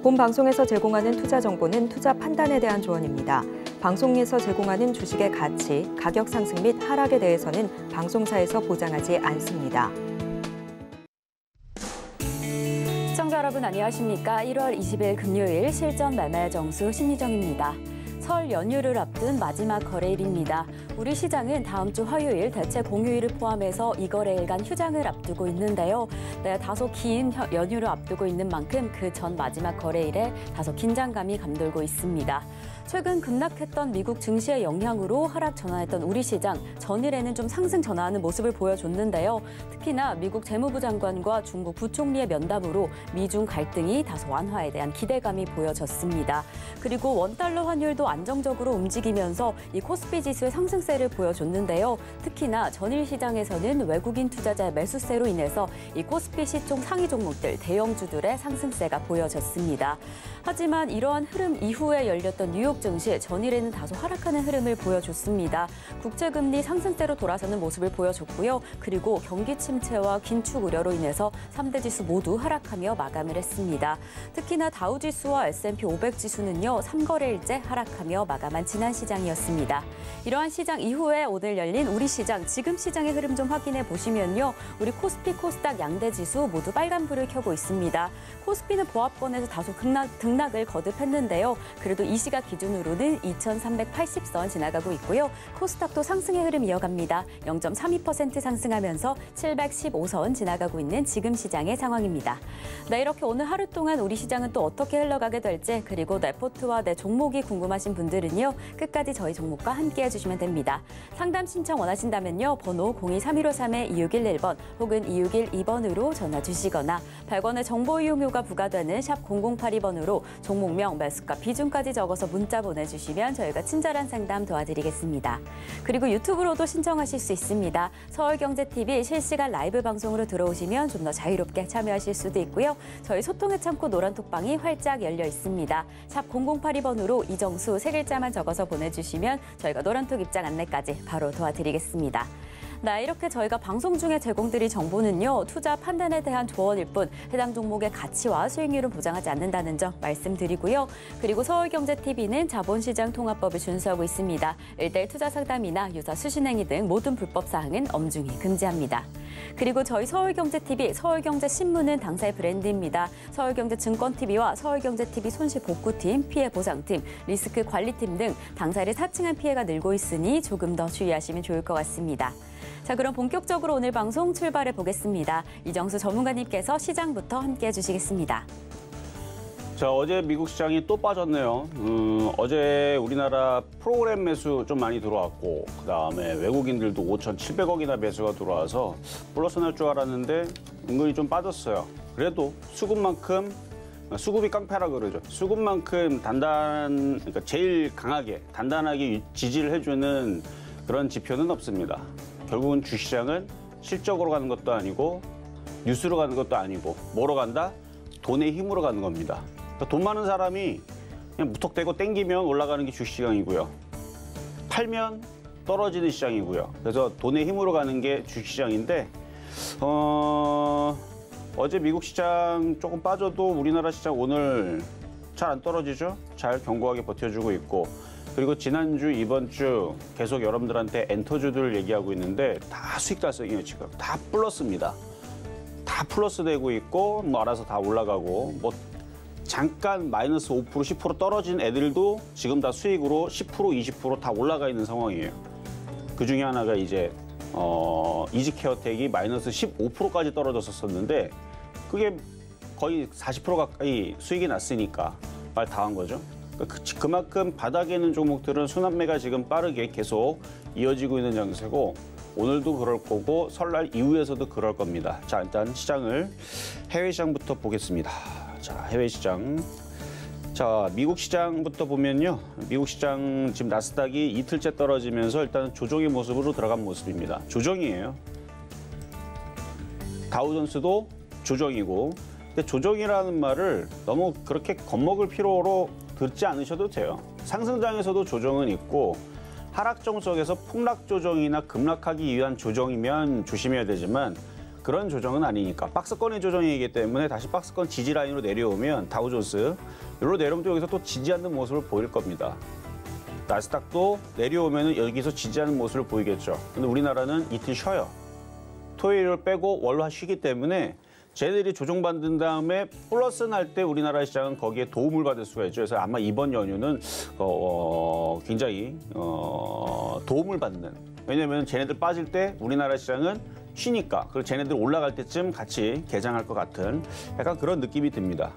본 방송에서 제공하는 투자 정보는 투자 판단에 대한 조언입니다. 방송에서 제공하는 주식의 가치, 가격 상승 및 하락에 대해서는 방송사에서 보장하지 않습니다. 시청자 여러분 안녕하십니까? 1월 20일 금요일 실전 매매 정수 신희정입니다. 설 연휴를 앞둔 마지막 거래일입니다. 우리 시장은 다음 주 화요일 대체 공휴일을 포함해서 이 거래일간 휴장을 앞두고 있는데요. 다소 긴 연휴를 앞두고 있는 만큼 그 전 마지막 거래일에 다소 긴장감이 감돌고 있습니다. 최근 급락했던 미국 증시의 영향으로 하락 전환했던 우리 시장, 전일에는 좀 상승 전환하는 모습을 보여줬는데요. 특히나 미국 재무부 장관과 중국 부총리의 면담으로 미중 갈등이 다소 완화에 대한 기대감이 보여졌습니다. 그리고 원달러 환율도 안정적으로 움직이면서 이 코스피 지수의 상승세를 보여줬는데요. 특히나 전일 시장에서는 외국인 투자자의 매수세로 인해서 이 코스피 시총 상위 종목들, 대형주들의 상승세가 보여졌습니다. 하지만 이러한 흐름 이후에 열렸던 뉴욕 증시 전일에는 다소 하락하는 흐름을 보여줬습니다. 국채금리 상승세로 돌아서는 모습을 보여줬고요. 그리고 경기 침체와 긴축 우려로 인해서 3대 지수 모두 하락하며 마감을 했습니다. 특히나 다우지수와 S&P 500 지수는요. 3거래일째 하락하며 마감한 지난 시장이었습니다. 이러한 시장 이후에 오늘 열린 우리 시장, 지금 시장의 흐름 좀 확인해 보시면요. 우리 코스피, 코스닥 양대 지수 모두 빨간불을 켜고 있습니다. 코스피는 보합권에서 다소 등락을 거듭했는데요. 그래도 이 시각 기준으로는 2,380선 지나가고 있고요. 코스닥도 상승의 흐름 이어갑니다. 0.32% 상승하면서 715선 지나가고 있는 지금 시장의 상황입니다. 네, 이렇게 오늘 하루 동안 우리 시장은 또 어떻게 흘러가게 될지, 그리고 레포트와 내 종목이 궁금하신 분들은요. 끝까지 저희 종목과 함께 해주시면 됩니다. 상담 신청 원하신다면요. 번호 023153-2611번 혹은 2612번으로 전화 주시거나 100원의 정보 이용료가 부과되는 샵 0082번으로 종목명, 매수가, 비중까지 적어서 문자 보내주시면 저희가 친절한 상담 도와드리겠습니다. 그리고 유튜브로도 신청하실 수 있습니다. 서울경제TV 실시간 라이브 방송으로 들어오시면 좀 더 자유롭게 참여하실 수도 있고요. 저희 소통의 창구 노란톡방이 활짝 열려 있습니다. 샵 0082번으로 이정수 세 글자만 적어서 보내주시면 저희가 노란톡 입장 안내까지 바로 도와드리겠습니다. 네, 이렇게 저희가 방송 중에 제공드릴 정보는요. 투자 판단에 대한 조언일 뿐 해당 종목의 가치와 수익률은 보장하지 않는다는 점 말씀드리고요. 그리고 서울경제TV는 자본시장 통합법을 준수하고 있습니다. 1:1 투자 상담이나 유사 수신행위 등 모든 불법 사항은 엄중히 금지합니다. 그리고 저희 서울경제TV, 서울경제신문은 당사의 브랜드입니다. 서울경제증권TV와 서울경제TV 손실복구팀, 피해보상팀, 리스크관리팀 등 당사를 사칭한 피해가 늘고 있으니 조금 더 주의하시면 좋을 것 같습니다. 자, 그럼 본격적으로 오늘 방송 출발해 보겠습니다. 이정수 전문가님께서 시장부터 함께해 주시겠습니다. 자, 어제 미국 시장이 또 빠졌네요. 어제 우리나라 프로그램 매수 좀 많이 들어왔고, 그다음에 외국인들도 5,700억이나 매수가 들어와서 플러스 날 줄 알았는데 은근히 좀 빠졌어요. 그래도 수급만큼, 수급이 깡패라 그러죠. 수급만큼 그러니까 제일 강하게, 단단하게 지지를 해주는 그런 지표는 없습니다. 결국은 주시장은 실적으로 가는 것도 아니고 뉴스로 가는 것도 아니고 뭐로 간다? 돈의 힘으로 가는 겁니다. 그러니까 돈 많은 사람이 그냥 무턱대고 땡기면 올라가는 게 주시장이고요. 팔면 떨어지는 시장이고요. 그래서 돈의 힘으로 가는 게 주시장인데 어제 미국 시장 조금 빠져도 우리나라 시장 오늘 잘 안 떨어지죠? 잘 견고하게 버텨주고 있고, 그리고 지난주, 이번 주 계속 여러분들한테 엔터주들 얘기하고 있는데 다 수익 달성이에요. 지금 다 플러스입니다. 다 플러스 되고 있고 뭐 알아서 다 올라가고, 뭐 잠깐 마이너스 5%, 10% 떨어진 애들도 지금 다 수익으로 10%, 20% 다 올라가 있는 상황이에요. 그 중에 하나가 이제 이지케어텍이 마이너스 15%까지 떨어졌었는데 그게 거의 40% 가까이 수익이 났으니까 말 다 한 거죠. 그만큼 바닥에 있는 종목들은 순환매가 지금 빠르게 계속 이어지고 있는 장세고, 오늘도 그럴 거고 설날 이후에서도 그럴 겁니다. 자, 일단 시장을, 해외 시장부터 보겠습니다. 자, 해외 시장. 자, 미국 시장부터 보면요. 미국 시장 지금 나스닥이 이틀째 떨어지면서 일단 조정의 모습으로 들어간 모습입니다. 조정이에요. 다우존스도 조정이고, 근데 조정이라는 말을 너무 그렇게 겁먹을 필요로 듣지 않으셔도 돼요. 상승장에서도 조정은 있고, 하락정 속에서 폭락 조정이나 급락하기 위한 조정이면 조심해야 되지만, 그런 조정은 아니니까 박스권의 조정이기 때문에 다시 박스권 지지 라인으로 내려오면 다우존스 여기로 내려오면 또 여기서 또 지지하는 모습을 보일 겁니다. 나스닥도 내려오면 여기서 지지하는 모습을 보이겠죠. 근데 우리나라는 이틀 쉬어요. 토요일을 빼고 월화 쉬기 때문에 쟤들이 조정받은 다음에 플러스 날 때 우리나라 시장은 거기에 도움을 받을 수가 있죠. 그래서 아마 이번 연휴는 굉장히 도움을 받는. 왜냐하면 쟤네들 빠질 때 우리나라 시장은 쉬니까. 그리고 쟤네들 올라갈 때쯤 같이 개장할 것 같은 약간 그런 느낌이 듭니다.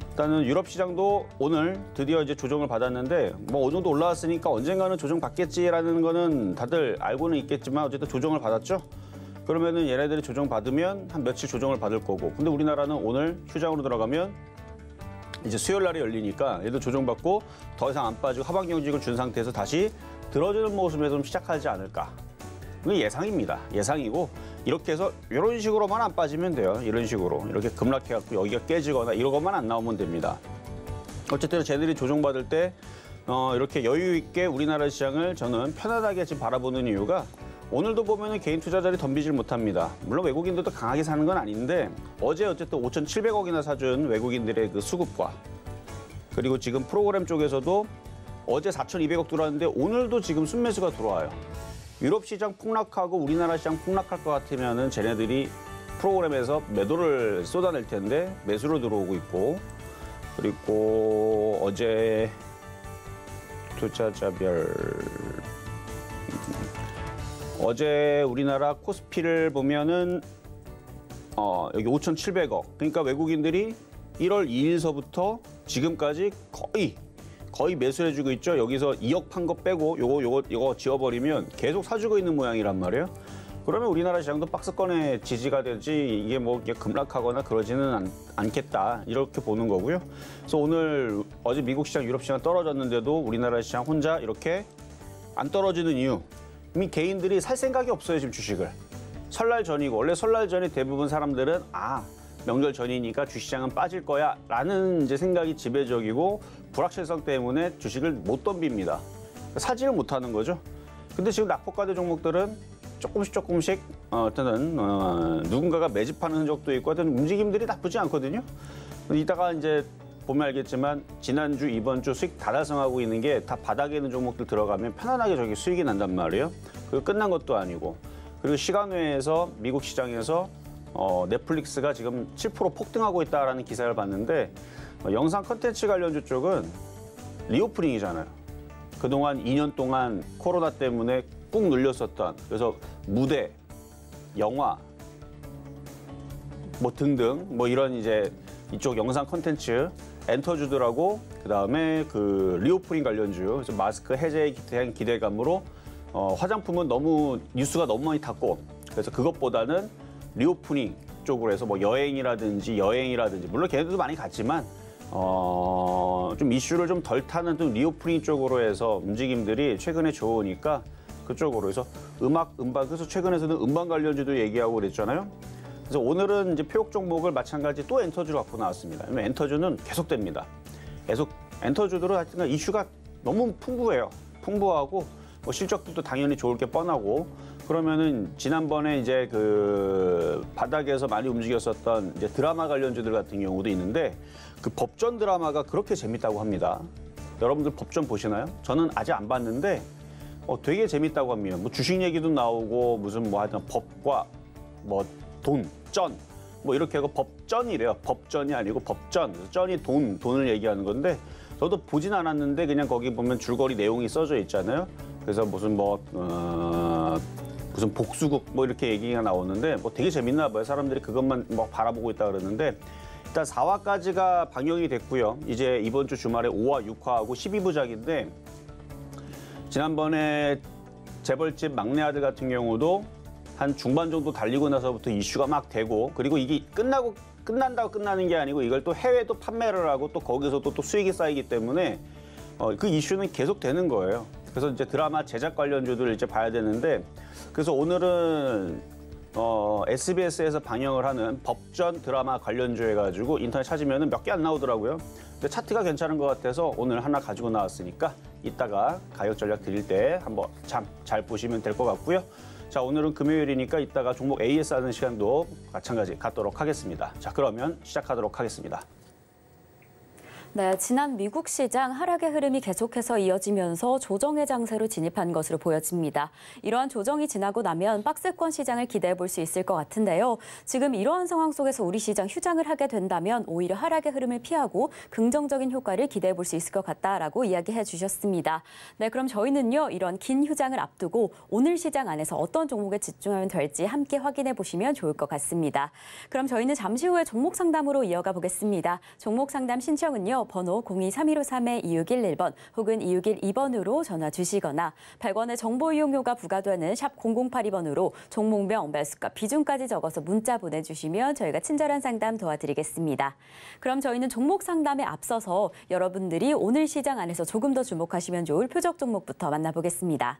일단은 유럽 시장도 오늘 드디어 이제 조정을 받았는데 뭐 어느 정도 올라왔으니까 언젠가는 조정 받겠지라는 거는 다들 알고는 있겠지만 어쨌든 조정을 받았죠. 그러면은 얘네들이 조정 받으면 한 며칠 조정을 받을 거고. 근데 우리나라는 오늘 휴장으로 들어가면 이제 수요일 날에 열리니까 얘도 조정받고 더 이상 안 빠지고 하방 경직을 준 상태에서 다시 들어주는 모습에서 좀 시작하지 않을까. 이건 예상입니다. 예상이고 이렇게 해서 이런 식으로만 안 빠지면 돼요. 이런 식으로 이렇게 급락해갖고 여기가 깨지거나 이런 것만 안 나오면 됩니다. 어쨌든 쟤들이 조정받을 때 이렇게 여유 있게 우리나라 시장을 저는 편안하게 지금 바라보는 이유가 오늘도 보면은 개인 투자자들이 덤비질 못합니다. 물론 외국인들도 강하게 사는 건 아닌데 어제 어쨌든 5,700억이나 사준 외국인들의 그 수급과 그리고 지금 프로그램 쪽에서도 어제 4,200억 들어왔는데 오늘도 지금 순매수가 들어와요. 유럽 시장 폭락하고 우리나라 시장 폭락할 것 같으면은 쟤네들이 프로그램에서 매도를 쏟아낼 텐데 매수로 들어오고 있고 그리고 어제 투자자별 어제 우리나라 코스피를 보면은 여기 5,700억. 그러니까 외국인들이 1월 2일서부터 지금까지 거의 매수해주고 있죠. 여기서 2억 판 거 빼고 요거 지워버리면 계속 사주고 있는 모양이란 말이에요. 그러면 우리나라 시장도 박스권의 지지가 되지 이게 뭐 급락하거나 그러지는 않겠다 이렇게 보는 거고요. 그래서 오늘 어제 미국 시장, 유럽 시장 떨어졌는데도 우리나라 시장 혼자 이렇게 안 떨어지는 이유. 이미 개인들이 살 생각이 없어요, 지금 주식을. 설날 전이고, 원래 설날 전에 대부분 사람들은 명절 전이니까 주시장은 빠질 거야 라는 이제 생각이 지배적이고 불확실성 때문에 주식을 못 덤빕니다. 사지를 못하는 거죠. 근데 지금 낙폭과대 종목들은 조금씩 어떤 누군가가 매집하는 흔적도 있고 하여튼 움직임들이 나쁘지 않거든요. 이따가 이제 보면 알겠지만 지난주, 이번 주 수익 다 달성하고 있는 게 다 바닥에 있는 종목들 들어가면 편안하게 저기 수익이 난단 말이에요. 그리고 끝난 것도 아니고. 그리고 시간외에서 미국 시장에서 넷플릭스가 지금 7% 폭등하고 있다라는 기사를 봤는데 영상 컨텐츠 관련주 쪽은 리오프닝이잖아요. 그동안 2년 동안 코로나 때문에 꾹 눌렸었던 그래서 무대, 영화 뭐 등등 뭐 이런 이제 이쪽 영상 컨텐츠 엔터주들하고 그다음에 그 리오프닝 관련주 그래서 마스크 해제에 대한 기대감으로 화장품은 너무 뉴스가 너무 많이 탔고 그래서 그것보다는 리오프닝 쪽으로 해서 뭐 여행이라든지 물론 걔네들도 많이 갔지만 좀 이슈를 좀 덜 타는 좀 리오프닝 쪽으로 해서 움직임들이 최근에 좋으니까 그쪽으로 해서 음반 그래서 최근에서는 음반 관련주도 얘기하고 그랬잖아요. 그래서 오늘은 이제 표적 종목을 마찬가지 또 엔터주로 갖고 나왔습니다. 왜냐면 엔터주는 계속됩니다. 계속 엔터주들은 하여튼 이슈가 너무 풍부하고 뭐 실적들도 당연히 좋을 게 뻔하고 그러면은 지난번에 이제 그 바닥에서 많이 움직였었던 이제 드라마 관련주들 같은 경우도 있는데 그 법전 드라마가 그렇게 재밌다고 합니다. 여러분들 법전 보시나요? 저는 아직 안 봤는데 되게 재밌다고 합니다. 뭐 주식 얘기도 나오고 무슨 뭐 하여튼 법과 뭐 돈, 전, 뭐 이렇게 하고 법전이래요. 법전이 아니고 법전. 전이 돈을 얘기하는 건데 저도 보진 않았는데 그냥 거기 보면 줄거리 내용이 써져 있잖아요. 그래서 무슨 무슨 복수국 뭐 이렇게 얘기가 나오는데 뭐 되게 재밌나 봐요. 사람들이 그것만 뭐 바라보고 있다 그러는데 일단 4화까지가 방영이 됐고요. 이제 이번 주 주말에 5화, 6화하고 12부작인데 지난번에 재벌집 막내 아들 같은 경우도 한 중반 정도 달리고 나서부터 이슈가 막 되고 그리고 이게 끝난다고 끝나는 게 아니고 이걸 또 해외도 판매를 하고 또 거기서도 또 수익이 쌓이기 때문에 그 이슈는 계속 되는 거예요. 그래서 이제 드라마 제작 관련주들을 이제 봐야 되는데 그래서 오늘은 SBS에서 방영을 하는 법전 드라마 관련주 해가지고 인터넷 찾으면 몇 개 안 나오더라고요. 근데 차트가 괜찮은 것 같아서 오늘 하나 가지고 나왔으니까 이따가 가격 전략 드릴 때 한번 잘 보시면 될 것 같고요. 자, 오늘은 금요일이니까 이따가 종목 AS 하는 시간도 마찬가지 갖도록 하겠습니다. 자, 그러면 시작하도록 하겠습니다. 네, 지난 미국 시장 하락의 흐름이 계속해서 이어지면서 조정의 장세로 진입한 것으로 보여집니다. 이러한 조정이 지나고 나면 박스권 시장을 기대해 볼 수 있을 것 같은데요. 지금 이러한 상황 속에서 우리 시장 휴장을 하게 된다면 오히려 하락의 흐름을 피하고 긍정적인 효과를 기대해 볼 수 있을 것 같다라고 이야기해 주셨습니다. 네, 그럼 저희는요, 이런 긴 휴장을 앞두고 오늘 시장 안에서 어떤 종목에 집중하면 될지 함께 확인해 보시면 좋을 것 같습니다. 그럼 저희는 잠시 후에 종목 상담으로 이어가 보겠습니다. 종목 상담 신청은요, 번호 023153-2611번 혹은 2612번으로 전화 주시거나 100원의 정보 이용료가 부과되는 샵 0082번으로 종목명, 매수가, 비중까지 적어서 문자 보내주시면 저희가 친절한 상담 도와드리겠습니다. 그럼 저희는 종목 상담에 앞서서 여러분들이 오늘 시장 안에서 조금 더 주목하시면 좋을 표적 종목부터 만나보겠습니다.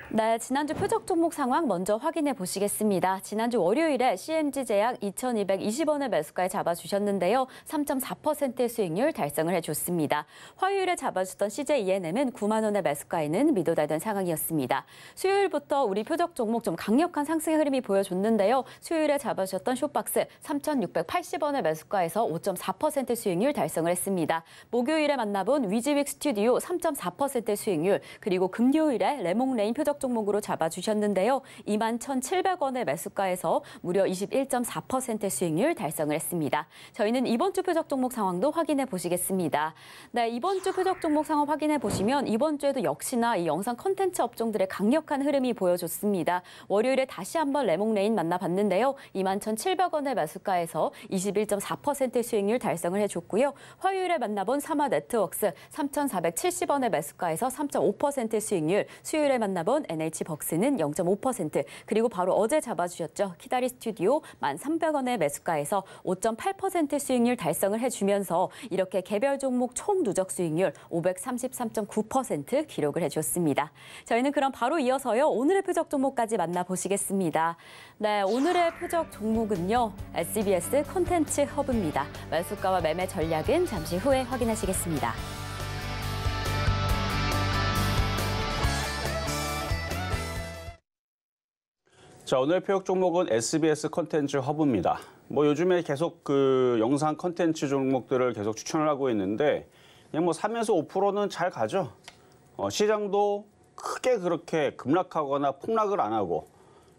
네, 지난주 표적 종목 상황 먼저 확인해 보시겠습니다. 지난주 월요일에 CMG제약 2,220원의 매수가에 잡아주셨는데요. 3.4%의 수익률 달성을 해줬습니다. 화요일에 잡아주던 CJENM은 9만 원의 매수가에는 미도달던 상황이었습니다. 수요일부터 우리 표적 종목 좀 강력한 상승의 흐름이 보여줬는데요. 수요일에 잡아주셨던 쇼박스 3,680원의 매수가에서 5.4% 수익률 달성을 했습니다. 목요일에 만나본 위즈윅 스튜디오 3.4% 수익률, 그리고 금요일에 레몽레인 표적 종목으로 잡아주셨는데요. 21,700원의 매수가에서 무려 21.4% 수익률 달성을 했습니다. 저희는 이번 주 표적 종목 상황도 확인해 보시겠습니다. 네, 이번 주 표적 종목 상황 확인해 보시면 이번 주에도 역시나 이 영상 컨텐츠 업종들의 강력한 흐름이 보여줬습니다. 월요일에 다시 한번 레몽레인 만나봤는데요. 21,700원의 매수가에서 21.4% 수익률 달성을 해줬고요. 화요일에 만나본 사마네트웍스 3,470원의 매수가에서 3.5% 수익률, 수요일에 만나본 NH벅스는 0.5%, 그리고 바로 어제 잡아주셨죠. 키다리 스튜디오 1,300원의 매수가에서 5.8% 수익률 달성을 해주면서 이렇게 개별 종목 총 누적 수익률 533.9% 기록을 해줬습니다. 저희는 그럼 바로 이어서요, 오늘의 표적 종목까지 만나보시겠습니다. 네, 오늘의 표적 종목은요, SBS 콘텐츠 허브입니다. 매수가와 매매 전략은 잠시 후에 확인하시겠습니다. 자, 오늘 표적 종목은 SBS 콘텐츠 허브입니다. 뭐 요즘에 계속 그 영상 콘텐츠 종목들을 계속 추천을 하고 있는데 그냥 뭐 3에서 5%는 잘 가죠. 시장도 크게 그렇게 급락하거나 폭락을 안 하고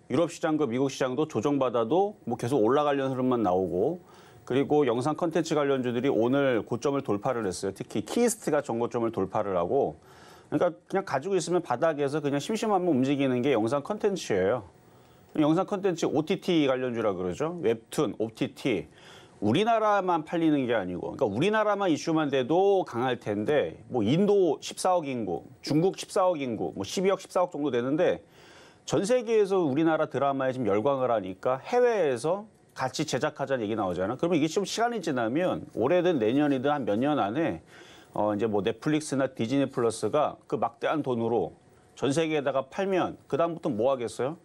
유럽 시장과 미국 시장도 조정받아도 뭐 계속 올라가려는 흐름만 나오고, 그리고 영상 콘텐츠 관련주들이 오늘 고점을 돌파를 했어요. 특히 키스트가 전고점을 돌파를 하고, 그러니까 그냥 가지고 있으면 바닥에서 그냥 심심하면 움직이는 게 영상 콘텐츠예요. 영상 콘텐츠 OTT 관련주라 그러죠. 웹툰, OTT. 우리나라만 팔리는 게 아니고, 그러니까 우리나라만 이슈만 돼도 강할 텐데, 뭐 인도 14억 인구, 중국 14억 인구, 뭐 12억, 14억 정도 되는데 전 세계에서 우리나라 드라마에 지금 열광을 하니까 해외에서 같이 제작하자는 얘기 나오잖아. 그러면 이게 좀 시간이 지나면 올해든 내년이든 한 몇 년 안에 이제 뭐 넷플릭스나 디즈니 플러스가 그 막대한 돈으로 전 세계에다가 팔면 그다음부터 뭐 하겠어요?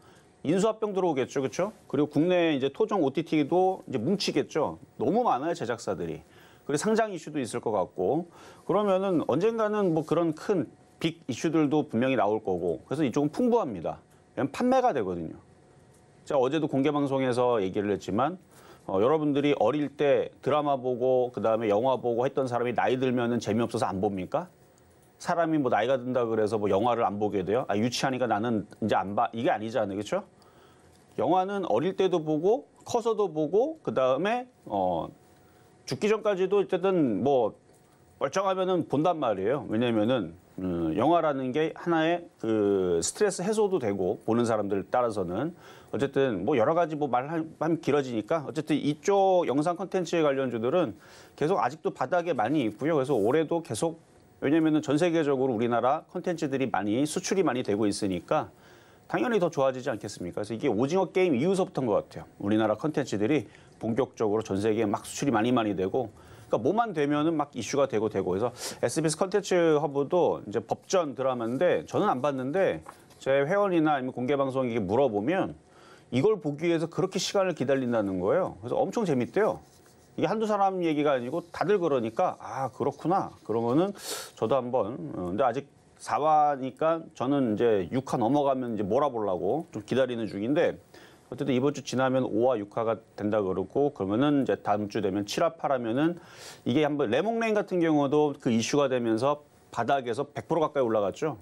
인수합병 들어오겠죠, 그렇죠? 그리고 국내 이제 토종 OTT도 이제 뭉치겠죠. 너무 많아요, 제작사들이. 그리고 상장 이슈도 있을 것 같고, 그러면은 언젠가는 뭐 그런 큰 빅 이슈들도 분명히 나올 거고, 그래서 이쪽은 풍부합니다. 왜냐면 판매가 되거든요. 제가 어제도 공개 방송에서 얘기를 했지만, 여러분들이 어릴 때 드라마 보고 그다음에 영화 보고 했던 사람이 나이 들면은 재미없어서 안 봅니까? 사람이 뭐 나이가 든다 그래서 뭐 영화를 안 보게 돼요? 아, 유치하니까 나는 이제 안 봐. 이게 아니잖아요. 그렇죠? 영화는 어릴 때도 보고 커서도 보고 그다음에 죽기 전까지도 어쨌든 뭐 멀쩡하면은 본단 말이에요. 왜냐면은 영화라는 게 하나의 그 스트레스 해소도 되고, 보는 사람들 따라서는 어쨌든 뭐 여러 가지 뭐 말하면 길어지니까 어쨌든 이쪽 영상 콘텐츠에 관련주들은 계속 아직도 바닥에 많이 있고요. 그래서 올해도 계속, 왜냐면은 전 세계적으로 우리나라 콘텐츠들이 많이 수출이 많이 되고 있으니까 당연히 더 좋아지지 않겠습니까? 그래서 이게 오징어 게임 이후서부터인 것 같아요. 우리나라 콘텐츠들이 본격적으로 전 세계에 막 수출이 많이 되고, 그러니까 뭐만 되면은 막 이슈가 되고. 그래서 SBS 콘텐츠 허브도 이제 법전 드라마인데 저는 안 봤는데 제 회원이나 아니면 공개 방송에게 물어보면 이걸 보기 위해서 그렇게 시간을 기다린다는 거예요. 그래서 엄청 재밌대요. 이게 한두 사람 얘기가 아니고 다들 그러니까 아, 그렇구나. 그러면은 저도 한번 근데 아직 4화니까 저는 이제 6화 넘어가면 이제 몰아보려고 좀 기다리는 중인데 어쨌든 이번 주 지나면 5화, 6화가 된다 그러고 그러면은 이제 다음 주 되면 7화, 8화면은 이게 한번 레몽레인 같은 경우도 그 이슈가 되면서 바닥에서 100% 가까이 올라갔죠.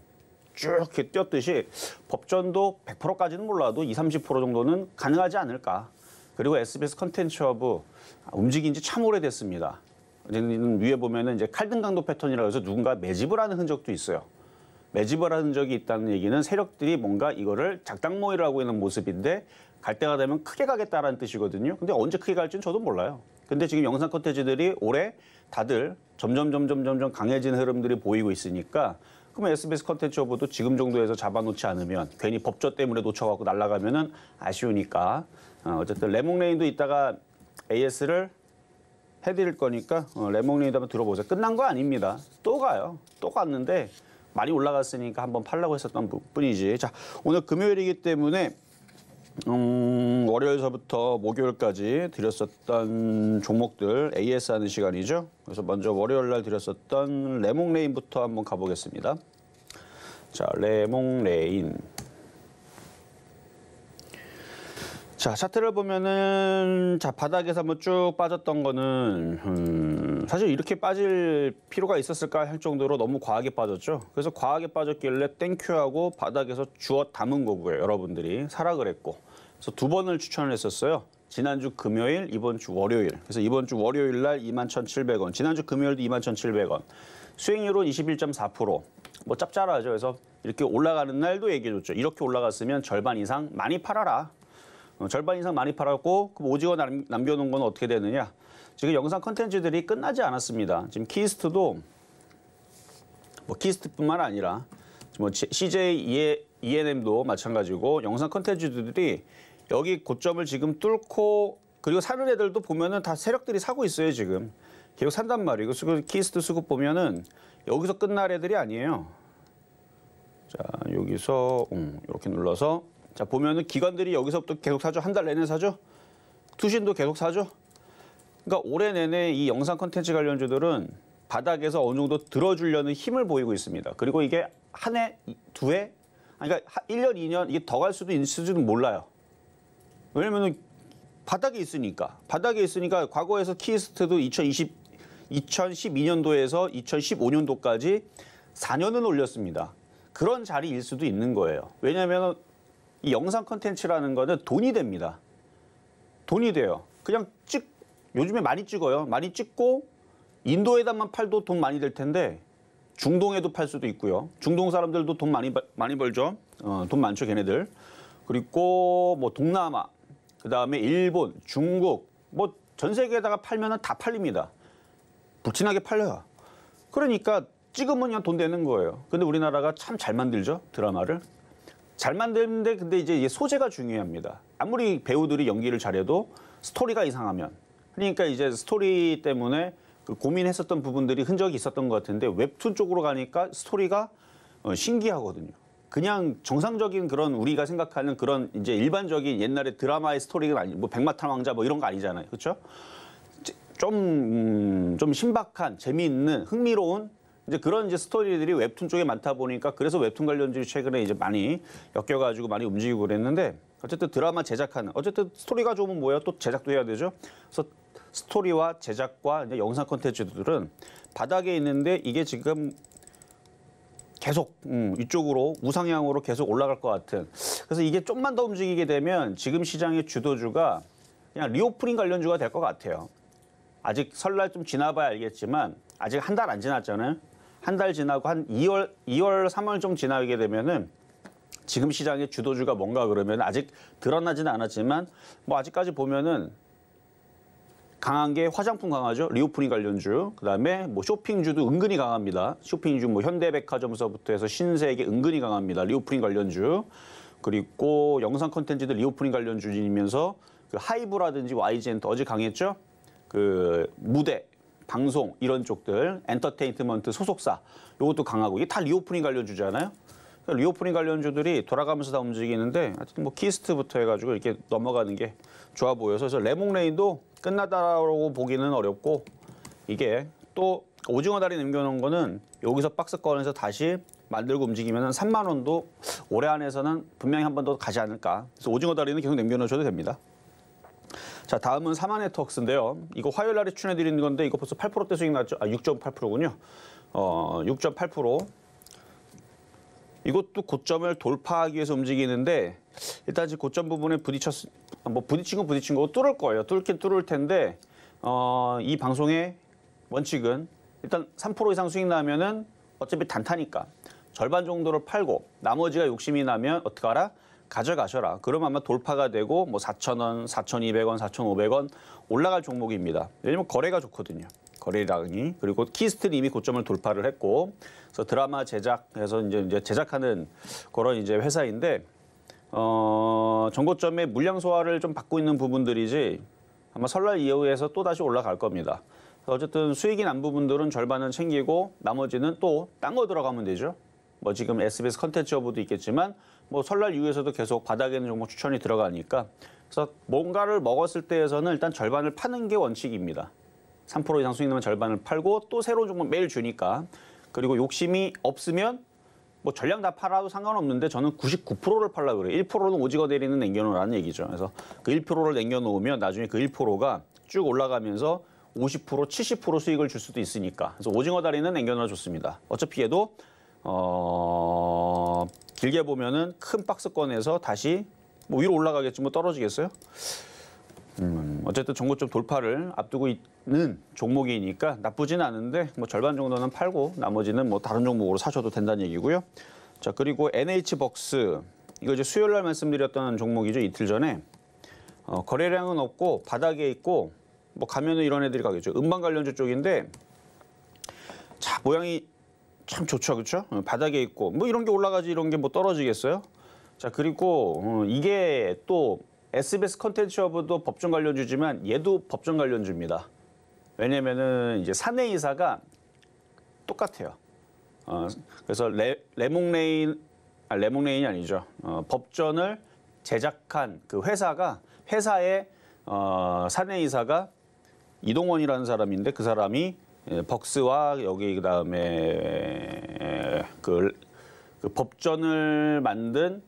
쭉 이렇게 뛰었듯이 법전도 100%까지는 몰라도 20, 30% 정도는 가능하지 않을까. 그리고 SBS 컨텐츠허브 움직인 지 참 오래됐습니다. 위에 보면은 이제 칼등강도 패턴이라고 해서 누군가 매집을 하는 흔적도 있어요. 매집을 하는 적이 있다는 얘기는 세력들이 뭔가 이거를 작당모의를 하고 있는 모습인데 갈 때가 되면 크게 가겠다라는 뜻이거든요. 근데 언제 크게 갈지는 저도 몰라요. 근데 지금 영상 콘텐츠들이 올해 다들 점점 강해진 흐름들이 보이고 있으니까 그러면 SBS 컨텐츠허브도 지금 정도에서 잡아놓지 않으면 괜히 법조 때문에 놓쳐갖고 날아가면은 아쉬우니까 어쨌든 레몽레인도 이따가 AS를 해드릴 거니까 레몽레인도 한번 들어보세요. 끝난 거 아닙니다. 또 가요. 또 갔는데 많이 올라갔으니까 한번 팔라고 했었던 뿐이지. 자, 오늘 금요일이기 때문에 월요일서부터 목요일까지 드렸었던 종목들 AS 하는 시간이죠. 그래서 먼저 월요일 날 드렸었던 레몽레인부터 한번 가보겠습니다. 자, 레몽레인. 자, 차트를 보면은 자 바닥에서 한번 쭉 빠졌던 거는 사실 이렇게 빠질 필요가 있었을까 할 정도로 너무 과하게 빠졌죠. 그래서 과하게 빠졌길래 땡큐하고 바닥에서 주워 담은 거고요. 여러분들이 사라 그랬고. 그래서 두 번을 추천을 했었어요. 지난주 금요일, 이번 주 월요일. 그래서 이번 주 월요일 날 21,700원, 지난주 금요일도 21,700원. 수익률은 21.4%. 뭐 짭짤하죠. 그래서 이렇게 올라가는 날도 얘기해줬죠. 이렇게 올라갔으면 절반 이상 많이 팔아라. 절반 이상 많이 팔았고 그럼 오징어 남겨놓은 건 어떻게 되느냐. 지금 영상 컨텐츠들이 끝나지 않았습니다. 지금 키스트도 뭐 키스트뿐만 아니라 뭐 CJ ENM도 마찬가지고 영상 컨텐츠들이 여기 고점을 지금 뚫고 그리고 사는 애들도 보면은 다 세력들이 사고 있어요. 지금 계속 산단 말이에요. 키스트 수급 보면은 여기서 끝날 애들이 아니에요. 자, 여기서 이렇게 눌러서 자 보면은 기관들이 여기서부터 계속 사죠. 한 달 내내 사죠. 투신도 계속 사죠. 그러니까 올해 내내 이 영상 콘텐츠 관련주들은 바닥에서 어느 정도 들어주려는 힘을 보이고 있습니다. 그리고 이게 한 해, 두 해, 그러니까 1년, 2년 이게 더 갈 수도 있을지는 몰라요. 왜냐면은 바닥에 있으니까. 바닥에 있으니까 과거에서 키스트도 2012년도에서 2015년도까지 4년은 올렸습니다. 그런 자리일 수도 있는 거예요. 왜냐하면 이 영상 컨텐츠라는 거는 돈이 됩니다. 돈이 돼요. 그냥 요즘에 많이 찍어요. 많이 찍고 인도에다만 팔도 돈 많이 될 텐데 중동에도 팔 수도 있고요. 중동 사람들도 돈 많이 벌죠. 돈 많죠, 걔네들. 그리고 뭐 동남아, 그다음에 일본, 중국, 뭐 전 세계에다가 팔면은 다 팔립니다. 불티나게 팔려요. 그러니까 찍으면 그냥 돈 되는 거예요. 근데 우리나라가 참 잘 만들죠, 드라마를. 잘 만드는데 근데 이제 소재가 중요합니다. 아무리 배우들이 연기를 잘해도 스토리가 이상하면. 그러니까 이제 스토리 때문에 그 고민했었던 부분들이 흔적이 있었던 것 같은데 웹툰 쪽으로 가니까 스토리가 신기하거든요. 그냥 정상적인 그런 우리가 생각하는 그런 이제 일반적인 옛날의 드라마의 스토리가 아니, 뭐 백마탄 왕자 뭐 이런 거 아니잖아요, 그렇죠? 좀 신박한, 재미있는, 흥미로운 이제 그런 이제 스토리들이 웹툰 쪽에 많다 보니까 그래서 웹툰 관련주를 최근에 이제 많이 엮여가지고 많이 움직이고 그랬는데 어쨌든 드라마 제작하는 어쨌든 스토리가 좋으면 뭐예요? 또 제작도 해야 되죠. 그래서 스토리와 제작과 이제 영상 콘텐츠들은 바닥에 있는데 이게 지금 계속 이쪽으로 우상향으로 계속 올라갈 것 같은. 그래서 이게 좀만 더 움직이게 되면 지금 시장의 주도주가 그냥 리오프닝 관련주가 될 것 같아요. 아직 설날 좀 지나봐야 알겠지만 아직 한 달 안 지났잖아요. 한 달 지나고 한 2월, 3월 좀 지나게 되면은 지금 시장의 주도주가 뭔가 그러면 아직 드러나지는 않았지만 뭐 아직까지 보면은 강한 게 화장품 강하죠. 리오프닝 관련주. 그다음에 뭐 쇼핑주도 은근히 강합니다. 쇼핑주 뭐 현대백화점서부터 해서 신세계 은근히 강합니다. 리오프닝 관련주. 그리고 영상 콘텐츠들 리오프닝 관련주이면서 그 하이브라든지 YGN 어제 강했죠. 그 무대, 방송 이런 쪽들, 엔터테인먼트 소속사 이것도 강하고 이게 다 리오프닝 관련주잖아요. 리오프닝 관련주들이 돌아가면서 다 움직이는데 하여튼 뭐 키스트부터 해가지고 이렇게 넘어가는 게 좋아 보여서 그래서 레몽레인도 끝나다라고 보기는 어렵고 이게 또 오징어 다리 남겨놓은 거는 여기서 박스 꺼내서 다시 만들고 움직이면 3만 원도 올해 안에서는 분명히 한 번 더 가지 않을까. 그래서 오징어 다리는 계속 남겨놓으셔도 됩니다. 자, 다음은 사마네트웍스인데요. 이거 화요일 날에 추천해드리는 건데 이거 벌써 8%대 수익 났죠. 6.8%군요. 6.8%. 이것도 고점을 돌파하기 위해서 움직이는데 일단 지금 고점 부분에 부딪힌 건 부딪힌 거고 뚫을 거예요. 뚫긴 뚫을 텐데 이 방송의 원칙은 일단 3% 이상 수익 나면은 어차피 단타니까 절반 정도를 팔고 나머지가 욕심이 나면 어떡하라? 가져가셔라. 그러면 아마 돌파가 되고 뭐 4,000원, 4,200원, 4,500원 올라갈 종목입니다. 왜냐면 거래가 좋거든요. 거래량이. 그리고 키스트는 이미 고점을 돌파를 했고 그래서 드라마 제작해서 이제 제작하는 그런 이제 회사인데 전고점의 물량 소화를 좀 받고 있는 부분들이지 아마 설날 이후에서 또 다시 올라갈 겁니다. 어쨌든 수익이 난 부분들은 절반은 챙기고 나머지는 또 딴 거 들어가면 되죠. 뭐 지금 SBS 컨텐츠 여부도 있겠지만 뭐 설날 이후에서도 계속 바닥에 있는 종목 추천이 들어가니까 그래서 뭔가를 먹었을 때에서는 일단 절반을 파는 게 원칙입니다. 3% 이상 수익 나면 절반을 팔고 또 새로운 종목 매일 주니까 그리고 욕심이 없으면 뭐 전량 다 팔아도 상관없는데 저는 99%를 팔려고 그래요. 1%는 오징어 대리는 남겨놓으라는 얘기죠. 그래서 그 1%를 남겨놓으면 나중에 그 1%가 쭉 올라가면서 50%, 70% 수익을 줄 수도 있으니까. 그래서 오징어 다리는 남겨놓아 좋습니다. 어차피 얘도 길게 보면은 큰 박스권에서 다시 뭐 위로 올라가겠지 뭐 떨어지겠어요? 어쨌든 전고점 돌파를 앞두고 있는 종목이니까 나쁘진 않은데 뭐 절반 정도는 팔고 나머지는 뭐 다른 종목으로 사셔도 된다는 얘기고요. 자, 그리고 NH벅스 이거 이제 수요일 날 말씀드렸던 종목이죠. 이틀 전에 거래량은 없고 바닥에 있고 뭐 가면은 이런 애들이 가겠죠. 음반 관련주 쪽인데 자, 모양이 참 좋죠, 그렇죠? 바닥에 있고 뭐 이런 게 올라가지 이런 게 뭐 떨어지겠어요? 자, 그리고 이게 또 SBS 컨텐츠 여부도 법정 관련주지만 얘도 법정 관련주입니다. 왜냐면은 이제 사내이사가 똑같아요. 그래서 레몽레인이 아니죠. 법전을 제작한 그 회사의 사내이사가 이동원이라는 사람인데 그 사람이 벅스와 여기 그다음에 그 법전을 만든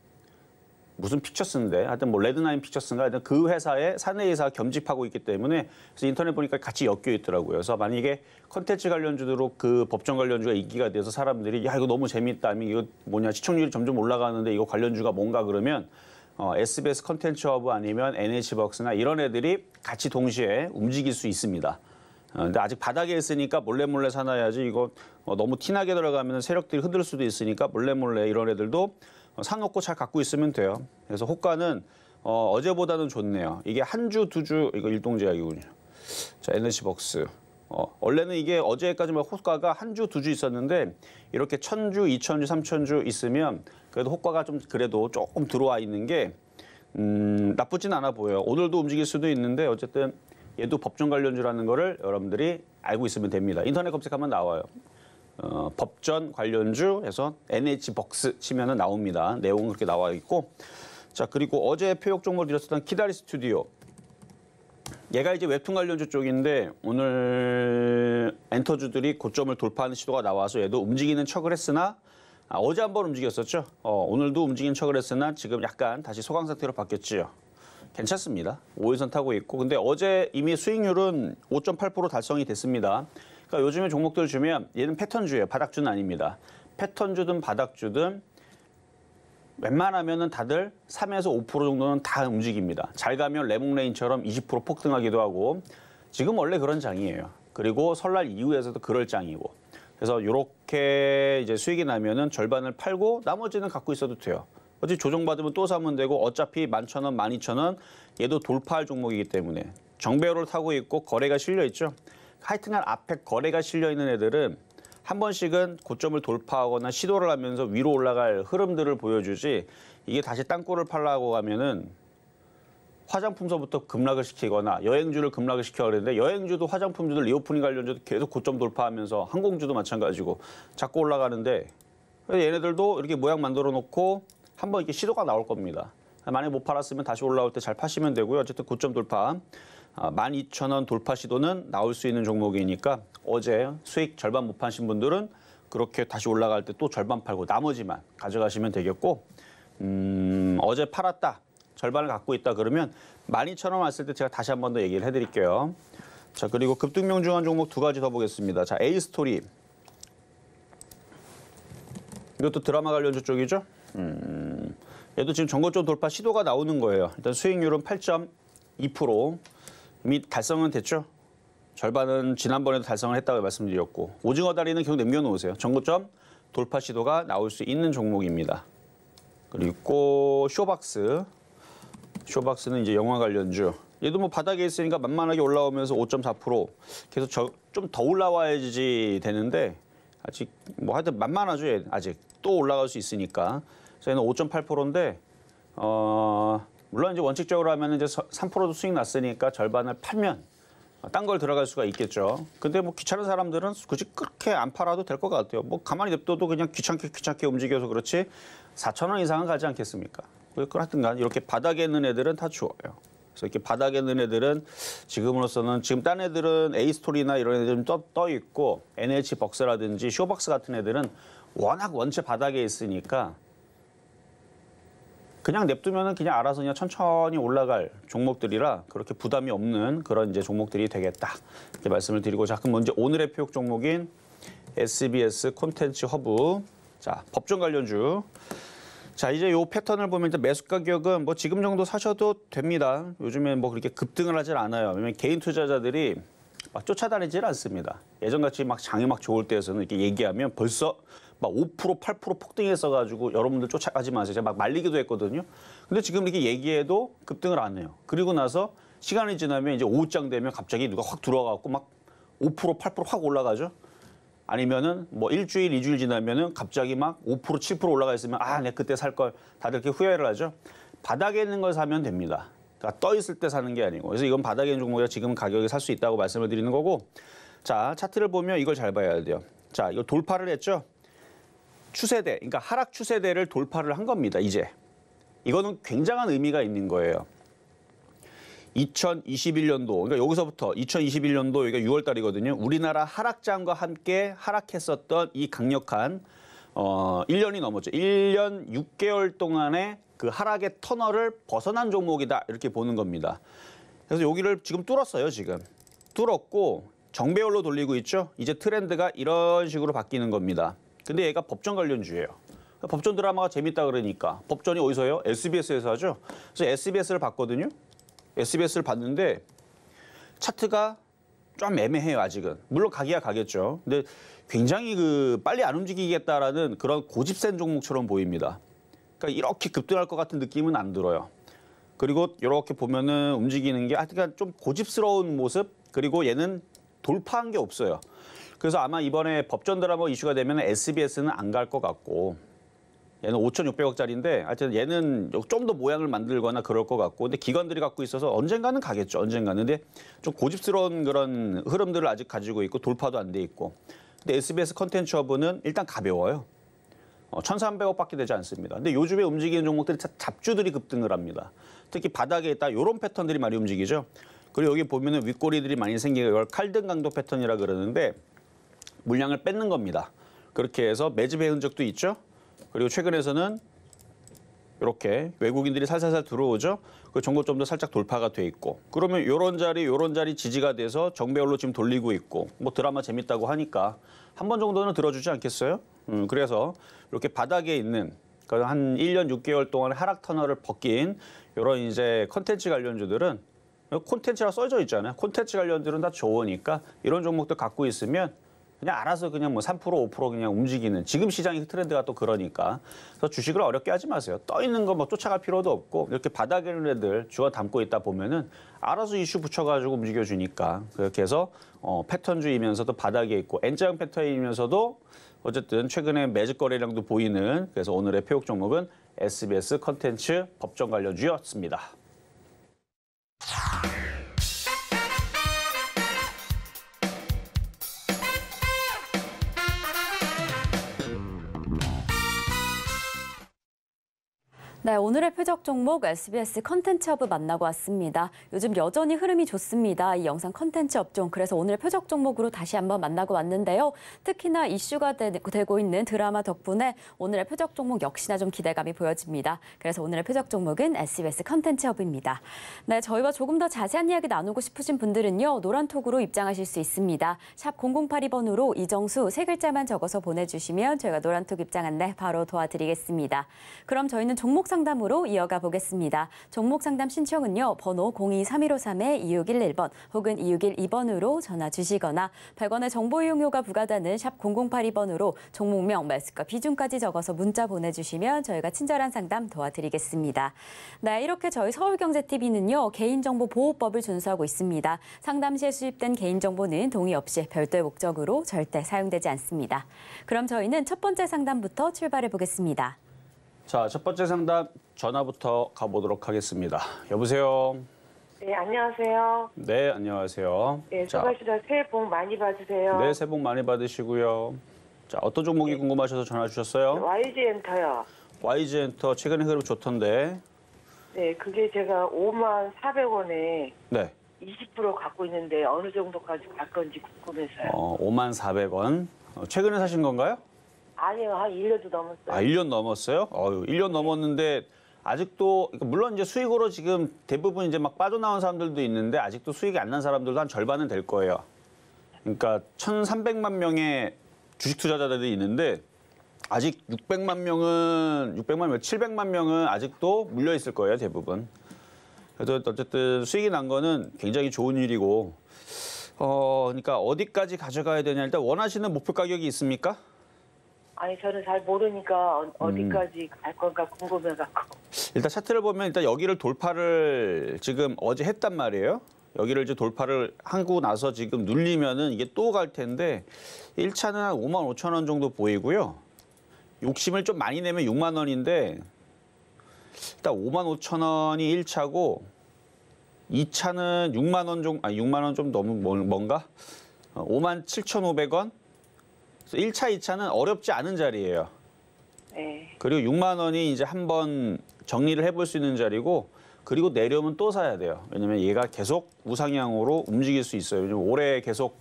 무슨 픽처스인데 하여튼 뭐 레드나인 픽처스인가 하여튼 그 회사의 사내이사 겸직하고 있기 때문에 그래서 인터넷 보니까 같이 엮여 있더라고요. 그래서 만약에 컨텐츠 관련주로 그 법정 관련주가 인기가 돼서 사람들이 야 이거 너무 재밌다, 이거 뭐냐 시청률이 점점 올라가는데 이거 관련주가 뭔가 그러면 SBS 컨텐츠 허브 아니면 NH벅스나 이런 애들이 같이 동시에 움직일 수 있습니다. 근데 아직 바닥에 있으니까 몰래 사놔야지 이거 너무 티나게 들어가면 세력들이 흔들 수도 있으니까 몰래 이런 애들도 사놓고 잘 갖고 있으면 돼요. 그래서 호가는 어제보다는 좋네요. 이게 한 주, 두 주, 이거 일동제약이군요. 자, NH벅스. 원래는 이게 어제까지만 호가가 한 주, 두 주 있었는데 이렇게 1,000주, 2,000주, 3,000주 있으면 그래도 호가가 좀 그래도 조금 들어와 있는 게 나쁘진 않아 보여요. 오늘도 움직일 수도 있는데 어쨌든 얘도 법정 관련주라는 거를 여러분들이 알고 있으면 됩니다. 인터넷 검색하면 나와요. 법전 관련주 해서 NH벅스 치면은 나옵니다. 내용은 그렇게 나와 있고. 자, 그리고 어제 표역 종목을 드렸었던 키다리 스튜디오. 얘가 이제 웹툰 관련주 쪽인데 오늘 엔터주들이 고점을 돌파하는 시도가 나와서 얘도 움직이는 척을 했으나 어제 한번 움직였었죠. 오늘도 움직이는 척을 했으나 지금 약간 다시 소강 상태로 바뀌었지요. 괜찮습니다. 5일선 타고 있고. 근데 어제 이미 수익률은 5.8% 달성이 됐습니다. 그러니까 요즘에 종목들 주면 얘는 패턴주예요. 바닥주는 아닙니다. 패턴주든 바닥주든 웬만하면은 다들 3에서 5% 정도는 다 움직입니다. 잘 가면 레몽레인처럼 20% 폭등하기도 하고 지금 원래 그런 장이에요. 그리고 설날 이후에서도 그럴 장이고. 그래서 이렇게 이제 수익이 나면은 절반을 팔고 나머지는 갖고 있어도 돼요. 어차피 조정받으면 또 사면 되고 어차피 11,000원, 12,000원 얘도 돌파할 종목이기 때문에 정배우를 타고 있고 거래가 실려 있죠. 하여튼간 앞에 거래가 실려 있는 애들은 한 번씩은 고점을 돌파하거나 시도를 하면서 위로 올라갈 흐름들을 보여주지 이게 다시 땅굴을 팔라고 하면은 화장품서부터 급락을 시키거나 여행주를 급락을 시켜야 하는데 여행주도 화장품주들 리오프닝 관련주도 계속 고점 돌파하면서 항공주도 마찬가지고 자꾸 올라가는데 얘네들도 이렇게 모양 만들어 놓고 한번 이렇게 시도가 나올 겁니다. 만약에 못 팔았으면 다시 올라올 때 잘 파시면 되고요. 어쨌든 고점 돌파 12,000원 돌파 시도는 나올 수 있는 종목이니까 어제 수익 절반 못 파신 분들은 그렇게 다시 올라갈 때 또 절반 팔고 나머지만 가져가시면 되겠고 어제 팔았다. 절반을 갖고 있다 그러면 12,000원 왔을 때 제가 다시 한 번 더 얘기를 해드릴게요. 자, 그리고 급등명중한 종목 두 가지 더 보겠습니다. 자, A스토리. 이것도 드라마 관련주 쪽이죠. 얘도 지금 전고점 돌파 시도가 나오는 거예요. 일단 수익률은 8.2%. 이미 달성은 됐죠. 절반은 지난번에도 달성을 했다고 말씀드렸고 오징어 다리는 계속 남겨놓으세요. 전고점 돌파 시도가 나올 수 있는 종목입니다. 그리고 쇼박스는 이제 영화 관련주. 얘도 뭐 바닥에 있으니까 만만하게 올라오면서 5.4% 계속 좀 더 올라와야지 되는데 아직 뭐 하여튼 만만하죠. 얘 아직 또 올라갈 수 있으니까. 그래서 얘는 5.8%인데 물론 이제 원칙적으로 하면 이제 3%도 수익 났으니까 절반을 팔면 딴 걸 들어갈 수가 있겠죠. 근데 뭐 귀찮은 사람들은 굳이 그렇게 안 팔아도 될 것 같아요. 뭐 가만히 냅둬도 그냥 귀찮게 움직여서 그렇지 4,000원 이상은 가지 않겠습니까? 하여튼간 이렇게 바닥에 있는 애들은 다 좋아요. 그래서 이렇게 바닥에 있는 애들은 지금으로서는 지금 딴 애들은 A스토리나 이런 애들은 떠 있고 NH벅스라든지 쇼박스 같은 애들은 워낙 원체 바닥에 있으니까 그냥 냅두면은 그냥 알아서 그냥 천천히 올라갈 종목들이라 그렇게 부담이 없는 그런 이제 종목들이 되겠다. 이렇게 말씀을 드리고 자, 그럼 먼저 오늘의 표역 종목인 SBS 콘텐츠 허브. 자, 법정 관련주. 자, 이제 요 패턴을 보면 일단 매수 가격은 뭐 지금 정도 사셔도 됩니다. 요즘에 뭐 그렇게 급등을 하질 않아요. 왜냐면 개인 투자자들이 막 쫓아다니질 않습니다. 예전같이 막 장이 막 좋을 때에서는 이렇게 얘기하면 벌써 막 5%, 8% 폭등했어가지고 여러분들 쫓아가지 마세요. 제가 막 말리기도 했거든요. 근데 지금 이렇게 얘기해도 급등을 안 해요. 그리고 나서 시간이 지나면 이제 오후장 되면 갑자기 누가 확 들어와갖고 막 5%, 8% 확 올라가죠. 아니면은 뭐 일주일, 2주일 지나면은 갑자기 막 5%, 7% 올라가 있으면 아, 내 그때 살 걸 다들 이렇게 후회를 하죠. 바닥에 있는 걸 사면 됩니다. 그러니까 떠 있을 때 사는 게 아니고. 그래서 이건 바닥에 있는 종목이라 지금 가격에 살 수 있다고 말씀을 드리는 거고. 자, 차트를 보면 이걸 잘 봐야 돼요. 자, 이거 돌파를 했죠. 추세대, 그러니까 하락 추세대를 돌파를 한 겁니다. 이제 이거는 굉장한 의미가 있는 거예요. 2021년도, 그러니까 여기서부터 2021년도 여기가 6월 달이거든요. 우리나라 하락장과 함께 하락했었던 이 강력한 1년이 넘었죠. 1년 6개월 동안의 그 하락의 터널을 벗어난 종목이다 이렇게 보는 겁니다. 그래서 여기를 지금 뚫었어요. 지금 뚫었고 정배열로 돌리고 있죠. 이제 트렌드가 이런 식으로 바뀌는 겁니다. 근데 얘가 법정 관련주예요. 법전 드라마가 재밌다 그러니까. 법전이 어디서요? SBS에서 하죠. 그래서 SBS를 봤거든요. SBS를 봤는데 차트가 좀 애매해요. 아직은. 물론 가기야 가겠죠. 근데 굉장히 빨리 안 움직이겠다라는 그런 고집센 종목처럼 보입니다. 그러니까 이렇게 급등할 것 같은 느낌은 안 들어요. 그리고 이렇게 보면은 움직이는 게 하여튼 좀 고집스러운 모습. 그리고 얘는 돌파한 게 없어요. 그래서 아마 이번에 법전 드라마 이슈가 되면 SBS는 안 갈 것 같고 얘는 5,600억짜리인데 하여튼 얘는 좀 더 모양을 만들거나 그럴 것 같고 근데 기관들이 갖고 있어서 언젠가는 가겠죠. 언젠가는. 근데 좀 고집스러운 그런 흐름들을 아직 가지고 있고 돌파도 안 돼 있고 근데 SBS 컨텐츠 허브는 일단 가벼워요. 1,300억밖에 되지 않습니다. 근데 요즘에 움직이는 종목들이 잡주들이 급등을 합니다. 특히 바닥에 있다 이런 패턴들이 많이 움직이죠. 그리고 여기 보면은 윗꼬리들이 많이 생기고 이걸 칼등 강도 패턴이라 그러는데 물량을 뺏는 겁니다. 그렇게 해서 매집의 흔적도 있죠. 그리고 최근에서는 이렇게 외국인들이 살살살 들어오죠. 그 전고점도 살짝 돌파가 돼 있고 그러면 요런 자리 지지가 돼서 정배열로 지금 돌리고 있고 뭐 드라마 재밌다고 하니까 한 번 정도는 들어주지 않겠어요? 그래서 이렇게 바닥에 있는 한 1년 6개월 동안 하락 터널을 벗긴 이런 이제 컨텐츠 관련주들은 콘텐츠라 써져 있잖아요. 콘텐츠 관련들은 다 좋으니까 이런 종목들 갖고 있으면 그냥 알아서 그냥 뭐 3%, 5% 그냥 움직이는 지금 시장의 트렌드가 또 그러니까 그래서 주식을 어렵게 하지 마세요. 떠 있는 거 뭐 쫓아갈 필요도 없고 이렇게 바닥에 있는 애들 주워 담고 있다 보면은 알아서 이슈 붙여가지고 움직여주니까 그렇게 해서 패턴주이면서도 바닥에 있고 N자형 패턴이면서도 어쨌든 최근에 매집 거래량도 보이는 그래서 오늘의 표역 종목은 SBS 컨텐츠 법정 관련주였습니다. 네, 오늘의 표적 종목 SBS 컨텐츠 허브 만나고 왔습니다. 요즘 여전히 흐름이 좋습니다. 이 영상 컨텐츠 업종. 그래서 오늘 표적 종목으로 다시 한번 만나고 왔는데요. 특히나 이슈가 되고 있는 드라마 덕분에 오늘의 표적 종목 역시나 좀 기대감이 보여집니다. 그래서 오늘의 표적 종목은 SBS 컨텐츠 허브입니다. 네, 저희와 조금 더 자세한 이야기 나누고 싶으신 분들은요. 노란톡으로 입장하실 수 있습니다. 샵 0082번으로 이정수 세 글자만 적어서 보내주시면 저희가 노란톡 입장 안내 바로 도와드리겠습니다. 그럼 저희는 종목 상담으로 이어가 보겠습니다. 종목 상담 신청은요. 번호 023153-2611번 혹은 2612번으로 전화 주시거나 100원의 정보 이용료가 부과되는 샵 0082번으로 종목명, 매수가, 비중까지 적어서 문자 보내주시면 저희가 친절한 상담 도와드리겠습니다. 네, 이렇게 저희 서울경제TV는요. 개인정보보호법을 준수하고 있습니다. 상담 시에 수집된 개인정보는 동의 없이 별도의 목적으로 절대 사용되지 않습니다. 그럼 저희는 첫 번째 상담부터 출발해 보겠습니다. 자, 첫 번째 상담 전화부터 가보도록 하겠습니다. 여보세요? 네, 안녕하세요. 네, 안녕하세요. 네, 자, 수고하시다. 새해 복 많이 받으세요. 네, 새해 복 많이 받으시고요. 자, 어떤 종목이 궁금하셔서 전화 주셨어요? YG엔터요. YG엔터 최근에 흐름 좋던데. 네, 그게 제가 54,400원에 네. 20% 갖고 있는데 어느 정도까지 갈 건지 궁금해서요. 54,000원. 최근에 사신 건가요? 아니요, 한 1년도 넘었어요. 아, 1년 넘었어요? 1년 넘었는데 아직도 물론 이제 수익으로 지금 대부분 이제 막 빠져나온 사람들도 있는데 아직도 수익이 안 난 사람들도 한 절반은 될 거예요. 그러니까 1,300만 명의 주식 투자자들이 있는데 아직 700만 명은 아직도 물려 있을 거예요, 대부분. 그래서 어쨌든 수익이 난 거는 굉장히 좋은 일이고 그러니까 어디까지 가져가야 되냐. 일단 원하시는 목표 가격이 있습니까? 아니, 저는 잘 모르니까 어디까지 갈 건가 궁금해갖고. 일단 차트를 보면 일단 여기를 돌파를 지금 어제 했단 말이에요. 여기를 이제 돌파를 하고 나서 지금 눌리면은 이게 또 갈 텐데 1차는 한 55,000원 정도 보이고요. 욕심을 좀 많이 내면 6만 원인데 일단 55,000원이 1차고 2차는 6만 원 정도, 6만 원 좀 너무 뭔가? 57,500원? 1차, 2차는 어렵지 않은 자리예요. 네. 그리고 6만 원이 이제 한번 정리를 해볼 수 있는 자리고 그리고 내려오면 또 사야 돼요. 왜냐면 얘가 계속 우상향으로 움직일 수 있어요. 왜냐면 올해 계속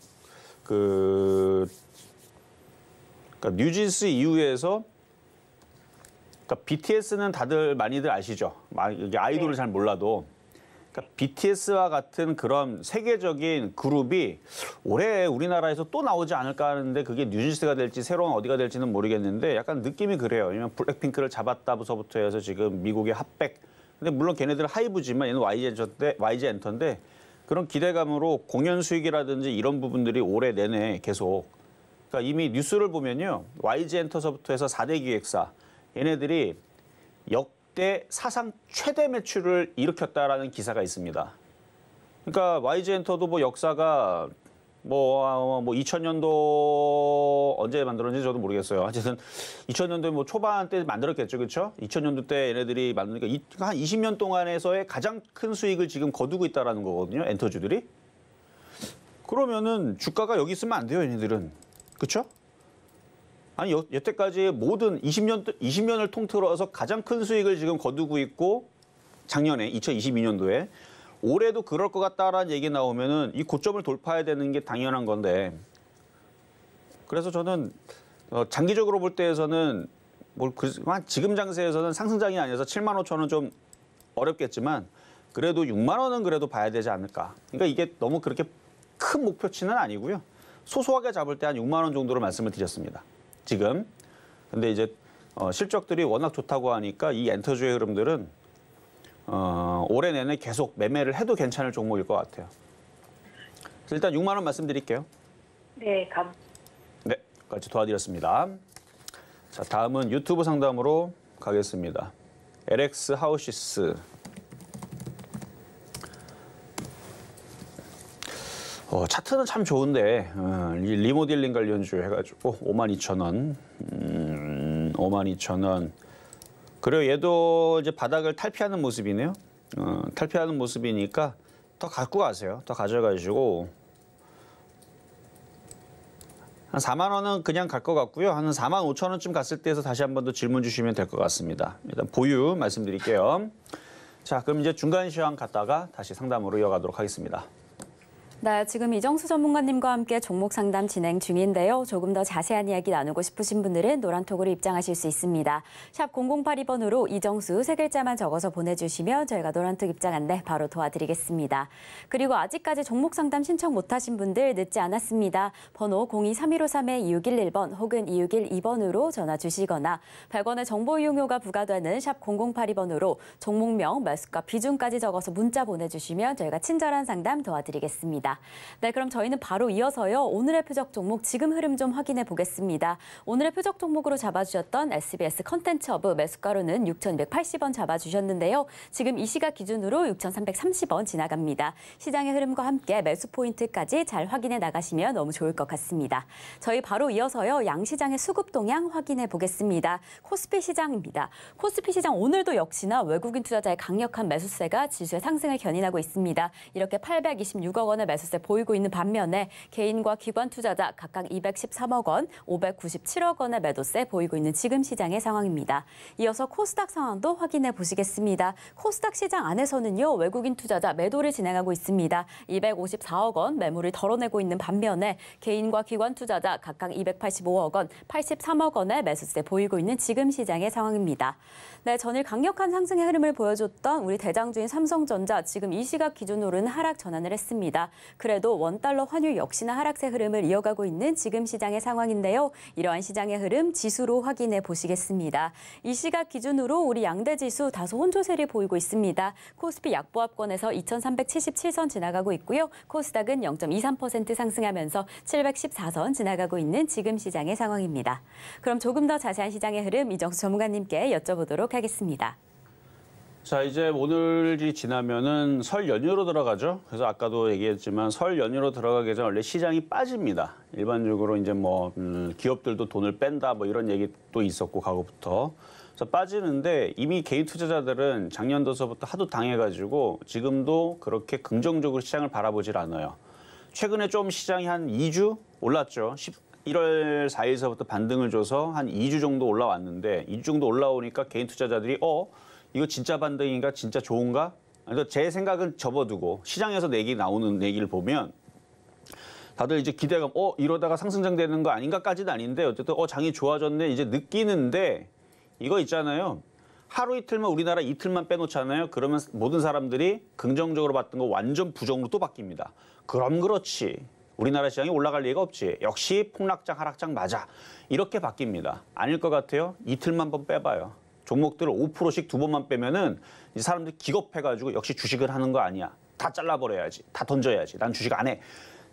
그러니까 뉴진스 이후에서 그러니까 BTS는 다들 많이들 아시죠? 이게 아이돌을 잘 몰라도 그러니까 BTS와 같은 그런 세계적인 그룹이 올해 우리나라에서 또 나오지 않을까 하는데 그게 뉴진스가 될지 새로운 어디가 될지는 모르겠는데 약간 느낌이 그래요. 왜냐면 블랙핑크를 잡았다부터 해서 지금 미국의 핫백. 근데 물론 걔네들은 하이브지만 얘는 YG엔터인데 그런 기대감으로 공연 수익이라든지 이런 부분들이 올해 내내 계속 그러니까 이미 뉴스를 보면요. YG엔터서부터 해서 4대 기획사 얘네들이 역대 사상 최대 매출을 일으켰다라는 기사가 있습니다. 그러니까 YG엔터도 뭐 역사가 뭐 2000년도 언제 만들었는지 저도 모르겠어요. 어쨌든 2000년도 뭐 초반 때 만들었겠죠, 그렇죠? 2000년도 때 얘네들이 만드니까 한 20년 동안에서의 가장 큰 수익을 지금 거두고 있다라는 거거든요, 엔터주들이. 그러면은 주가가 여기 있으면 안 돼요, 얘네들은, 그렇죠? 아니 여태까지 모든 20년을 통틀어서 가장 큰 수익을 지금 거두고 있고 작년에 2022년도에 올해도 그럴 것 같다라는 얘기 나오면은 이 고점을 돌파해야 되는 게 당연한 건데 그래서 저는 장기적으로 볼 때에서는 지금 장세에서는 상승장이 아니어서 75,000원 좀 어렵겠지만 그래도 6만 원은 그래도 봐야 되지 않을까. 그러니까 이게 너무 그렇게 큰 목표치는 아니고요. 소소하게 잡을 때 한 6만 원 정도로 말씀을 드렸습니다. 지금. 근데 이제 실적들이 워낙 좋다고 하니까 이 엔터주의 흐름들은 올해 내내 계속 매매를 해도 괜찮을 종목일 것 같아요. 그래서 일단 6만 원 말씀드릴게요. 네, 네, 같이 도와드렸습니다. 자, 다음은 유튜브 상담으로 가겠습니다. LX 하우시스. 차트는 참 좋은데 리모델링 관련주 해가지고 52,000원, 52,000원. 그리고 얘도 이제 바닥을 탈피하는 모습이네요. 탈피하는 모습이니까 더 갖고 가세요. 더 가져가시고 한 4만 원은 그냥 갈 것 같고요. 한 4만 5천 원쯤 갔을 때에서 다시 한 번 더 질문 주시면 될 것 같습니다. 일단 보유 말씀드릴게요. 자, 그럼 이제 중간 시황 갔다가 다시 상담으로 이어가도록 하겠습니다. 네, 지금 이정수 전문가님과 함께 종목 상담 진행 중인데요. 조금 더 자세한 이야기 나누고 싶으신 분들은 노란톡으로 입장하실 수 있습니다. 샵 0082번으로 이정수 세 글자만 적어서 보내주시면 저희가 노란톡 입장 안내 바로 도와드리겠습니다. 그리고 아직까지 종목 상담 신청 못하신 분들 늦지 않았습니다. 번호 023153-2611번 혹은 2612번으로 전화 주시거나 100원의 정보 이용료가 부과되는 샵 0082번으로 종목명, 매수가, 비중까지 적어서 문자 보내주시면 저희가 친절한 상담 도와드리겠습니다. 네, 그럼 저희는 바로 이어서요. 오늘의 표적 종목 지금 흐름 좀 확인해 보겠습니다. 오늘의 표적 종목으로 잡아주셨던 SBS 컨텐츠허브 매수가로는 6,280원 잡아주셨는데요. 지금 이 시각 기준으로 6,330원 지나갑니다. 시장의 흐름과 함께 매수 포인트까지 잘 확인해 나가시면 너무 좋을 것 같습니다. 저희 바로 이어서요. 양시장의 수급 동향 확인해 보겠습니다. 코스피 시장입니다. 코스피 시장 오늘도 역시나 외국인 투자자의 강력한 매수세가 지수의 상승을 견인하고 있습니다. 이렇게 826억 원의 매수세 보이고 있는 반면에 개인과 기관 투자자 각각 213억 원, 597억 원의 매도세 보이고 있는 지금 시장의 상황입니다. 이어서 코스닥 상황도 확인해 보시겠습니다. 코스닥 시장 안에서는요. 외국인 투자자 매도를 진행하고 있습니다. 254억 원 매물을 덜어내고 있는 반면에 개인과 기관 투자자 각각 285억 원, 83억 원의 매수세 보이고 있는 지금 시장의 상황입니다. 네, 전일 강력한 상승의 흐름을 보여줬던 우리 대장주인 삼성전자 지금 이 시각 기준으로는 하락 전환을 했습니다. 그래도 원달러 환율 역시나 하락세 흐름을 이어가고 있는 지금 시장의 상황인데요. 이러한 시장의 흐름 지수로 확인해 보시겠습니다. 이 시각 기준으로 우리 양대 지수 다소 혼조세를 보이고 있습니다. 코스피 약보합권에서 2,377선 지나가고 있고요. 코스닥은 0.23% 상승하면서 714선 지나가고 있는 지금 시장의 상황입니다. 그럼 조금 더 자세한 시장의 흐름 이정수 전문가님께 여쭤보도록 하겠습니다. 자, 이제 오늘이 지나면은 설 연휴로 들어가죠. 그래서 아까도 얘기했지만 설 연휴로 들어가기 전에 원래 시장이 빠집니다. 일반적으로 이제 뭐 기업들도 돈을 뺀다 뭐 이런 얘기도 있었고 과거부터. 그래서 빠지는데 이미 개인 투자자들은 작년 도서부터 하도 당해가지고 지금도 그렇게 긍정적으로 시장을 바라보질 않아요. 최근에 좀 시장이 한 2주 올랐죠. 1월 4일서부터 반등을 줘서 한 2주 정도 올라왔는데 2주 정도 올라오니까 개인 투자자들이 이거 진짜 반등인가? 진짜 좋은가? 그래서 제 생각은 접어두고 시장에서 나오는 얘기를 보면 다들 이제 기대감, 이러다가 상승장 되는 거 아닌가까지는 아닌데 어쨌든 장이 좋아졌네 이제 느끼는데 이거 있잖아요. 하루 이틀만 우리나라 이틀만 빼놓잖아요. 그러면 모든 사람들이 긍정적으로 봤던 거 완전 부정으로 또 바뀝니다. 그럼 그렇지. 우리나라 시장이 올라갈 리가 없지. 역시 폭락장, 하락장 맞아. 이렇게 바뀝니다. 아닐 것 같아요. 이틀만 한번 빼봐요. 종목들을 5%씩 두 번만 빼면은 이 사람들이 기겁해가지고 역시 주식을 하는 거 아니야. 다 잘라버려야지. 다 던져야지. 난 주식 안 해.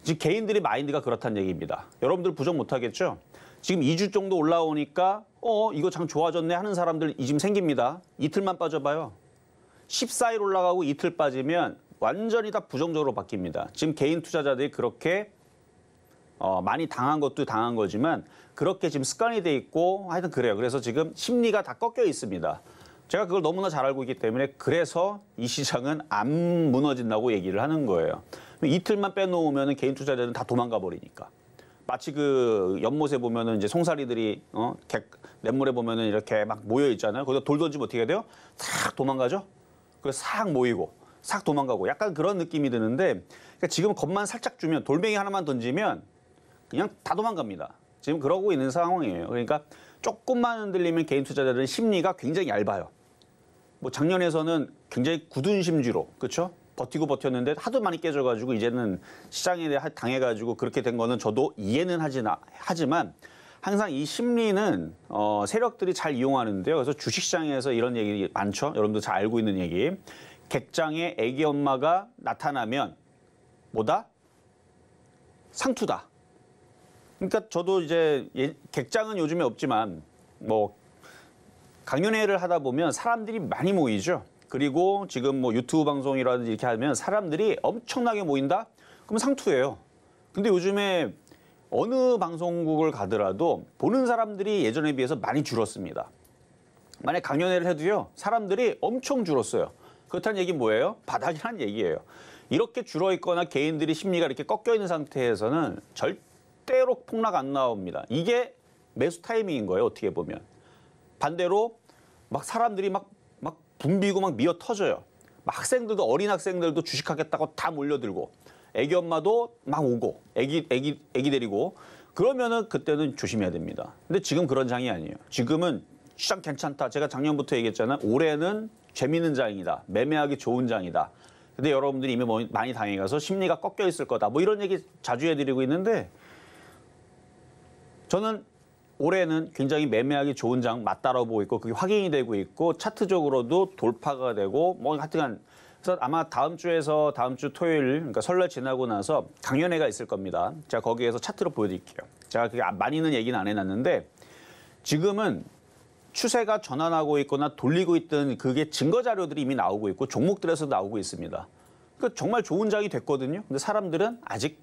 지금 개인들의 마인드가 그렇다는 얘기입니다. 여러분들 부정 못하겠죠? 지금 2주 정도 올라오니까 이거 장 좋아졌네 하는 사람들 지금 생깁니다. 이틀만 빠져봐요. 14일 올라가고 이틀 빠지면 완전히 다 부정적으로 바뀝니다. 지금 개인 투자자들이 그렇게 많이 당한 것도 당한 거지만 그렇게 지금 습관이 돼 있고 하여튼 그래요. 그래서 지금 심리가 다 꺾여 있습니다. 제가 그걸 너무나 잘 알고 있기 때문에 그래서 이 시장은 안 무너진다고 얘기를 하는 거예요. 이틀만 빼놓으면 개인 투자자들은 다 도망가 버리니까. 마치 그 연못에 보면은 이제 송사리들이 냇물에 보면은 이렇게 막 모여 있잖아요. 거기다 돌 던지면 어떻게 돼요? 싹 도망가죠. 그래서 싹 모이고 싹 도망가고 약간 그런 느낌이 드는데 그러니까 지금 겁만 살짝 주면 돌멩이 하나만 던지면 그냥 다 도망갑니다. 지금 그러고 있는 상황이에요. 그러니까 조금만 흔들리면 개인 투자자들은 심리가 굉장히 얇아요. 뭐 작년에서는 굉장히 굳은 심지로 그렇죠? 버티고 버텼는데 하도 많이 깨져가지고 이제는 시장에 당해가지고 그렇게 된 거는 저도 이해는 하지만 항상 이 심리는 세력들이 잘 이용하는데요. 그래서 주식시장에서 이런 얘기 많죠. 여러분도 잘 알고 있는 얘기. 객장에 애기 엄마가 나타나면 뭐다? 상투다. 그러니까 저도 이제 객장은 요즘에 없지만 뭐 강연회를 하다 보면 사람들이 많이 모이죠. 그리고 지금 뭐 유튜브 방송이라든지 이렇게 하면 사람들이 엄청나게 모인다? 그럼 상투예요. 근데 요즘에 어느 방송국을 가더라도 보는 사람들이 예전에 비해서 많이 줄었습니다. 만약 강연회를 해도요. 사람들이 엄청 줄었어요. 그렇다는 얘기는 뭐예요? 바닥이란 얘기예요. 이렇게 줄어있거나 개인들이 심리가 이렇게 꺾여 있는 상태에서는 절대 절대로 폭락 안 나옵니다. 이게 매수 타이밍인 거예요. 어떻게 보면. 반대로 막 사람들이 막 붐비고 막 미어 터져요. 막 학생들도 어린 학생들도 주식하겠다고 다 몰려들고 애기 엄마도 막 오고 애기 데리고 그러면은 그때는 조심해야 됩니다. 근데 지금 그런 장이 아니에요. 지금은 시장 괜찮다. 제가 작년부터 얘기했잖아요. 올해는 재미있는 장이다. 매매하기 좋은 장이다. 근데 여러분들이 이미 많이 당해가서 심리가 꺾여 있을 거다. 뭐 이런 얘기 자주 해드리고 있는데 저는 올해는 굉장히 매매하기 좋은 장 맞다라고 보고 있고 그게 확인이 되고 있고 차트적으로도 돌파가 되고 뭐 하여튼 그래서 아마 다음 주 토요일 그러니까 설날 지나고 나서 강연회가 있을 겁니다. 제가 거기에서 차트로 보여드릴게요. 제가 그게 많이는 얘기는 안 해놨는데 지금은 추세가 전환하고 있거나 돌리고 있던 그게 증거 자료들이 이미 나오고 있고 종목들에서 나오고 있습니다. 그러니까 정말 좋은 장이 됐거든요. 근데 사람들은 아직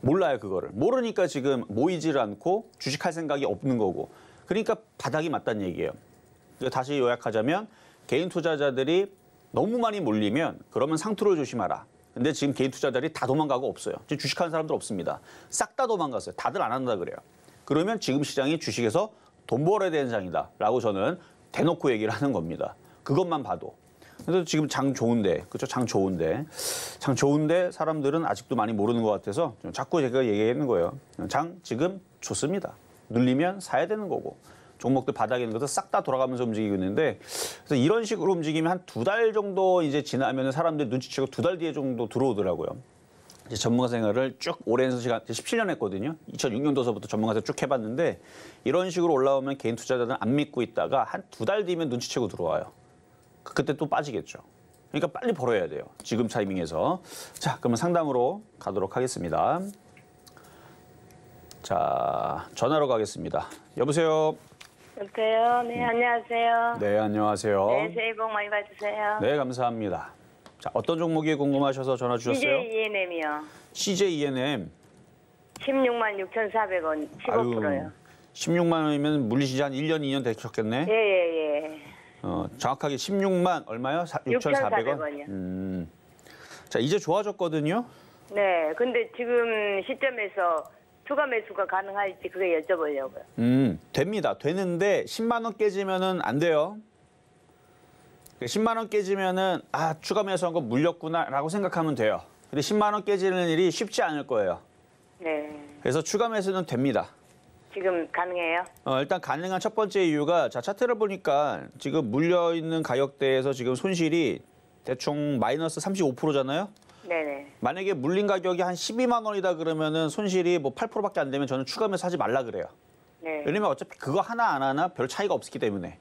몰라요, 그거를. 모르니까 지금 모이지를 않고 주식할 생각이 없는 거고. 그러니까 바닥이 맞다는 얘기예요. 다시 요약하자면 개인 투자자들이 너무 많이 몰리면 그러면 상투를 조심하라. 근데 지금 개인 투자자들이 다 도망가고 없어요. 지금 주식하는 사람들 없습니다. 싹 다 도망갔어요. 다들 안 한다 그래요. 그러면 지금 시장이 주식에서 돈 벌어야 되는 장이다 라고 저는 대놓고 얘기를 하는 겁니다. 그것만 봐도. 그래서 지금 장 좋은데, 그렇죠? 장 좋은데 사람들은 아직도 많이 모르는 것 같아서 자꾸 제가 얘기하는 거예요. 장 지금 좋습니다. 눌리면 사야 되는 거고. 종목들 바닥에 있는 것도 싹 다 돌아가면서 움직이고 있는데 그래서 이런 식으로 움직이면 한 2달 정도 이제 지나면 사람들이 눈치채고 2달 뒤에 정도 들어오더라고요. 이제 전문가 생활을 쭉 오랜 시간, 17년 했거든요. 2006년도서부터 전문가 생활 쭉 해봤는데 이런 식으로 올라오면 개인 투자자들은 안 믿고 있다가 한 2달 뒤면 눈치채고 들어와요. 그때 또 빠지겠죠. 그러니까 빨리 벌어야 돼요. 지금 타이밍에서. 자, 그러면 상담으로 가도록 하겠습니다. 자, 전화로 가겠습니다. 여보세요. 여보세요. 네, 안녕하세요. 네, 안녕하세요. 네, 새해 복 많이 받으세요. 네, 감사합니다. 자, 어떤 종목이 궁금하셔서 전화 주셨어요? CJENM이요. CJENM. 16만 6,400원, 15%요. 16만 원이면 물리시지 한 1년, 2년 되셨겠네? 예. 정확하게 16만 얼마요? 6,400원이요. 자, 이제 좋아졌거든요. 네, 근데 지금 시점에서 추가 매수가 가능할지 그게 여쭤보려고요. 됩니다. 되는데 10만 원 깨지면은 안 돼요. 10만 원 깨지면은 아, 추가 매수한 거 물렸구나라고 생각하면 돼요. 근데 10만 원 깨지는 일이 쉽지 않을 거예요. 네. 그래서 추가 매수는 됩니다. 지금 가능해요? 일단 가능한 첫 번째 이유가 자, 차트를 보니까 지금 물려 있는 가격대에서 지금 손실이 대충 마이너스 35%잖아요. 네네. 만약에 물린 가격이 한 12만 원이다 그러면은 손실이 뭐 8%밖에 안 되면 저는 추가 매수 하지 말라 그래요. 네. 왜냐면 어차피 그거 하나 안 하나 별 차이가 없기 때문에.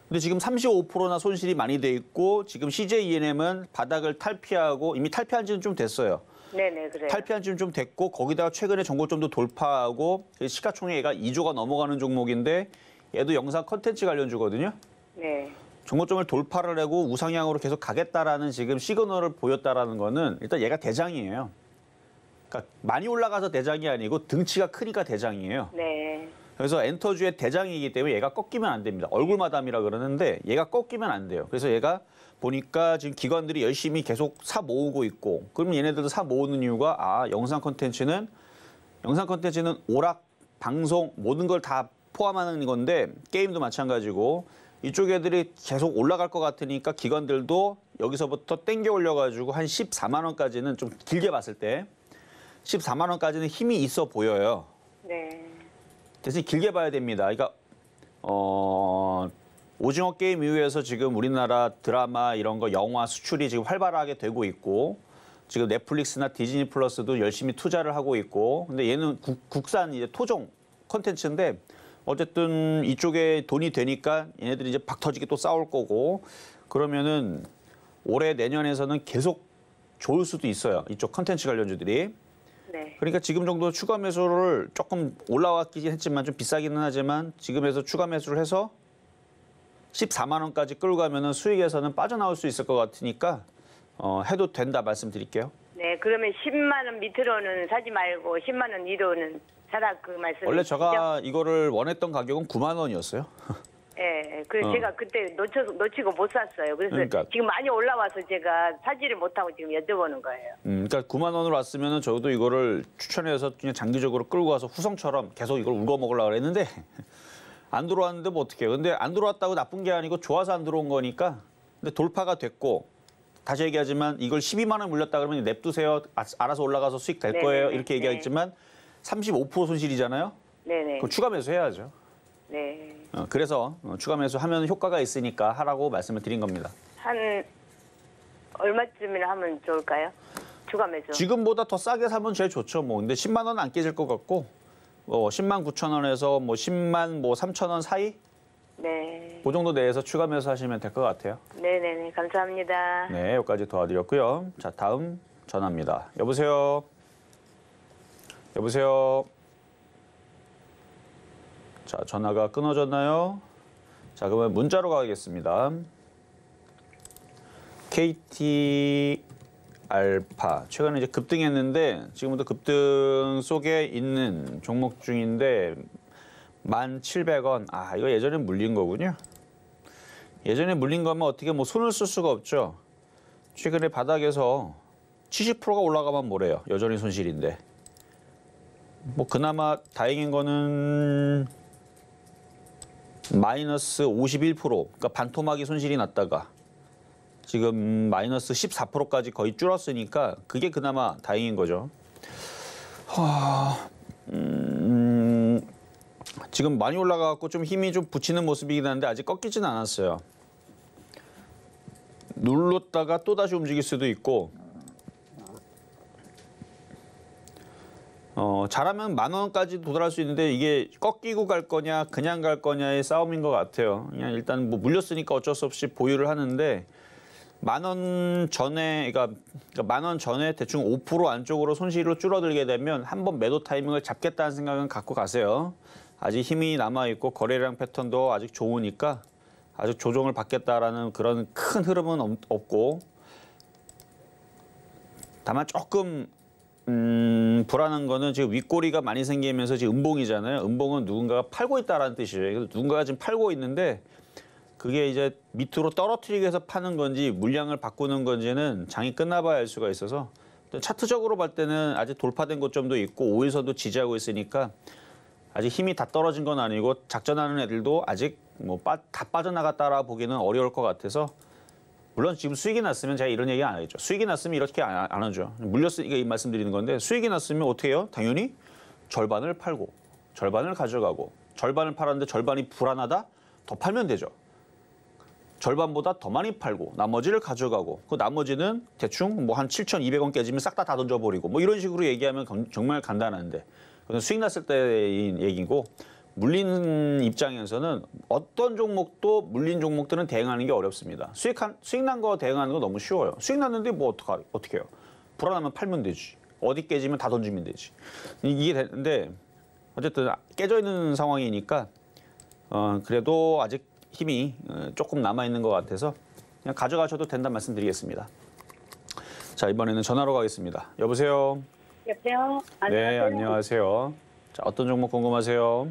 근데 지금 35%나 손실이 많이 돼 있고 지금 CJENM은 바닥을 탈피하고 이미 탈피한 지는 좀 됐어요. 네네, 그래요. 탈피한 지는 좀 됐고 거기다가 최근에 정고점도 돌파하고 시가총액가 2조가 넘어가는 종목인데 얘도 영상 컨텐츠 관련주거든요. 네. 정고점을 돌파를 하고 우상향으로 계속 가겠다라는 지금 시그널을 보였다라는 거는 일단 얘가 대장이에요. 그러니까 많이 올라가서 대장이 아니고 등치가 크니까 대장이에요. 네. 그래서 엔터주의 대장이기 때문에 얘가 꺾이면 안 됩니다. 얼굴마담이라 그러는데 얘가 꺾이면 안 돼요. 그래서 얘가 보니까 지금 기관들이 열심히 계속 사 모으고 있고 그러면 얘네들도 사 모으는 이유가 아, 영상 콘텐츠는 오락, 방송 모든 걸 다 포함하는 건데 게임도 마찬가지고 이쪽 애들이 계속 올라갈 것 같으니까 기관들도 여기서부터 땡겨 올려가지고 한 14만 원까지는 좀 길게 봤을 때 14만 원까지는 힘이 있어 보여요. 네. 대신 길게 봐야 됩니다. 그러니까 오징어 게임 이후에서 지금 우리나라 드라마 이런 거 영화 수출이 지금 활발하게 되고 있고 지금 넷플릭스나 디즈니 플러스도 열심히 투자를 하고 있고 근데 얘는 국산 이제 토종 콘텐츠인데 어쨌든 이쪽에 돈이 되니까 얘네들이 이제 박 터지게 또 싸울 거고 그러면은 올해 내년에서는 계속 좋을 수도 있어요. 이쪽 콘텐츠 관련주들이. 네. 그러니까 지금 정도 추가 매수를 조금 올라왔긴 했지만 좀 비싸기는 하지만 지금에서 추가 매수를 해서 14만 원까지 끌고 가면은 수익에서는 빠져나올 수 있을 것 같으니까 해도 된다 말씀드릴게요. 네, 그러면 10만 원 밑으로는 사지 말고 10만 원 위로는 사라 그 말씀이시죠? 원래 제가 이거를 원했던 가격은 9만 원이었어요. 예, 그래서 어. 제가 그때 놓치고 못 샀어요. 그래서 그러니까. 지금 많이 올라와서 제가 사지를 못하고 지금 여쭤보는 거예요. 그러니까 9만 원으로 왔으면은 저도 이거를 추천해서 그냥 장기적으로 끌고 와서 후성처럼 계속 이걸 울고 먹으려고 그랬는데 안 들어왔는데 뭐 어떡해요. 근데 안 들어왔다고 나쁜 게 아니고 좋아서 안 들어온 거니까. 근데 돌파가 됐고 다시 얘기하지만 이걸 12만 원 물렸다 그러면 냅두세요. 알아서 올라가서 수익 될 네네네. 거예요. 이렇게 네. 얘기했지만 35% 손실이잖아요. 네네. 그럼 추가 매수해야죠. 네. 그래서 추가 매수하면 효과가 있으니까 하라고 말씀을 드린 겁니다. 한 얼마쯤이나 하면 좋을까요? 추가 매수. 지금보다 더 싸게 사면 제일 좋죠. 뭐 근데 10만 원은 안 깨질 것 같고 10만 9천 원에서 10만 3천 원 사이 네. 그 정도 내에서 추가 매수하시면 될 것 같아요. 네네네. 감사합니다. 네, 여기까지 도와드렸고요. 자, 다음 전화입니다. 여보세요. 여보세요. 자, 전화가 끊어졌나요? 자, 그러면 문자로 가겠습니다. KT 알파 최근에 이제 급등했는데 지금부터 급등 속에 있는 종목 중인데 1,700원. 아, 이거 예전에 물린 거군요. 예전에 물린 거면 어떻게 뭐 손을 쓸 수가 없죠. 최근에 바닥에서 70%가 올라가면 뭐래요. 여전히 손실인데. 뭐 그나마 다행인 거는 마이너스 51%, 그러니까 반토막이 손실이 났다가 지금 마이너스 14%까지 거의 줄었으니까 그게 그나마 다행인 거죠. 지금 많이 올라가고 좀 힘이 좀 붙이는 모습이긴 한데 아직 꺾이진 않았어요. 눌렀다가 또 다시 움직일 수도 있고. 잘하면 10,000원까지 도달할 수 있는데 이게 꺾이고 갈 거냐 그냥 갈 거냐의 싸움인 것 같아요. 그냥 일단 뭐 물렸으니까 어쩔 수 없이 보유를 하는데 10,000원 전에 그러니까 10,000원 전에 대충 5% 안쪽으로 손실로 줄어들게 되면 한번 매도 타이밍을 잡겠다는 생각은 갖고 가세요. 아직 힘이 남아 있고 거래량 패턴도 아직 좋으니까 아직 조정을 받겠다라는 그런 큰 흐름은 없고 다만 조금 불안한 거는 지금 윗꼬리가 많이 생기면서 지금 음봉이잖아요. 음봉은 누군가가 팔고 있다라는 뜻이에요. 그래서 누군가가 지금 팔고 있는데 그게 이제 밑으로 떨어뜨리기 위해서 파는 건지 물량을 바꾸는 건지는 장이 끝나봐야 알 수가 있어서 차트적으로 볼 때는 아직 돌파된 고점도 있고 5일선도 지지하고 있으니까 아직 힘이 다 떨어진 건 아니고 작전하는 애들도 아직 뭐 다 빠져나갔다라 보기는 어려울 것 같아서 물론 지금 수익이 났으면 제가 이런 얘기 안 하겠죠. 수익이 났으면 이렇게 안 하죠. 물렸으니까 이 말씀드리는 건데 수익이 났으면 어떻게 해요? 당연히 절반을 팔고 절반을 가져가고 절반을 팔았는데 절반이 불안하다? 더 팔면 되죠. 절반보다 더 많이 팔고 나머지를 가져가고 그 나머지는 대충 뭐 한 7,200원 깨지면 싹 다 던져버리고 뭐 이런 식으로 얘기하면 정말 간단한데 그건 수익 났을 때의 얘기고 물린 입장에서는 어떤 종목도 물린 종목들은 대응하는 게 어렵습니다. 수익 난 거 대응하는 거 너무 쉬워요. 수익 났는데 뭐 어떻게 해요? 불안하면 팔면 되지. 어디 깨지면 다 던지면 되지. 이게 되는데 어쨌든 깨져 있는 상황이니까 그래도 아직 힘이 조금 남아 있는 것 같아서 그냥 가져가셔도 된다는 말씀드리겠습니다. 자, 이번에는 전화로 가겠습니다. 여보세요. 여보세요. 네, 안녕하세요. 자, 어떤 종목 궁금하세요?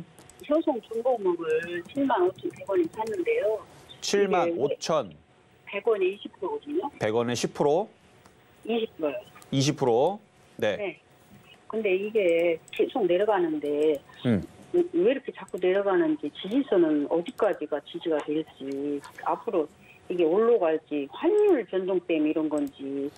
효성 중공업을 75,100원에 샀는데요. 75,100원에 100원에 20%거든요. 10%, 20%요. 20%. 네. 네. 근데 이게 계속 내려가는데 왜 이렇게 자꾸 내려가는지 지지선은 어디까지가 지지가 될지 앞으로 이게 올라갈지 환율 변동 때문에 이런 건지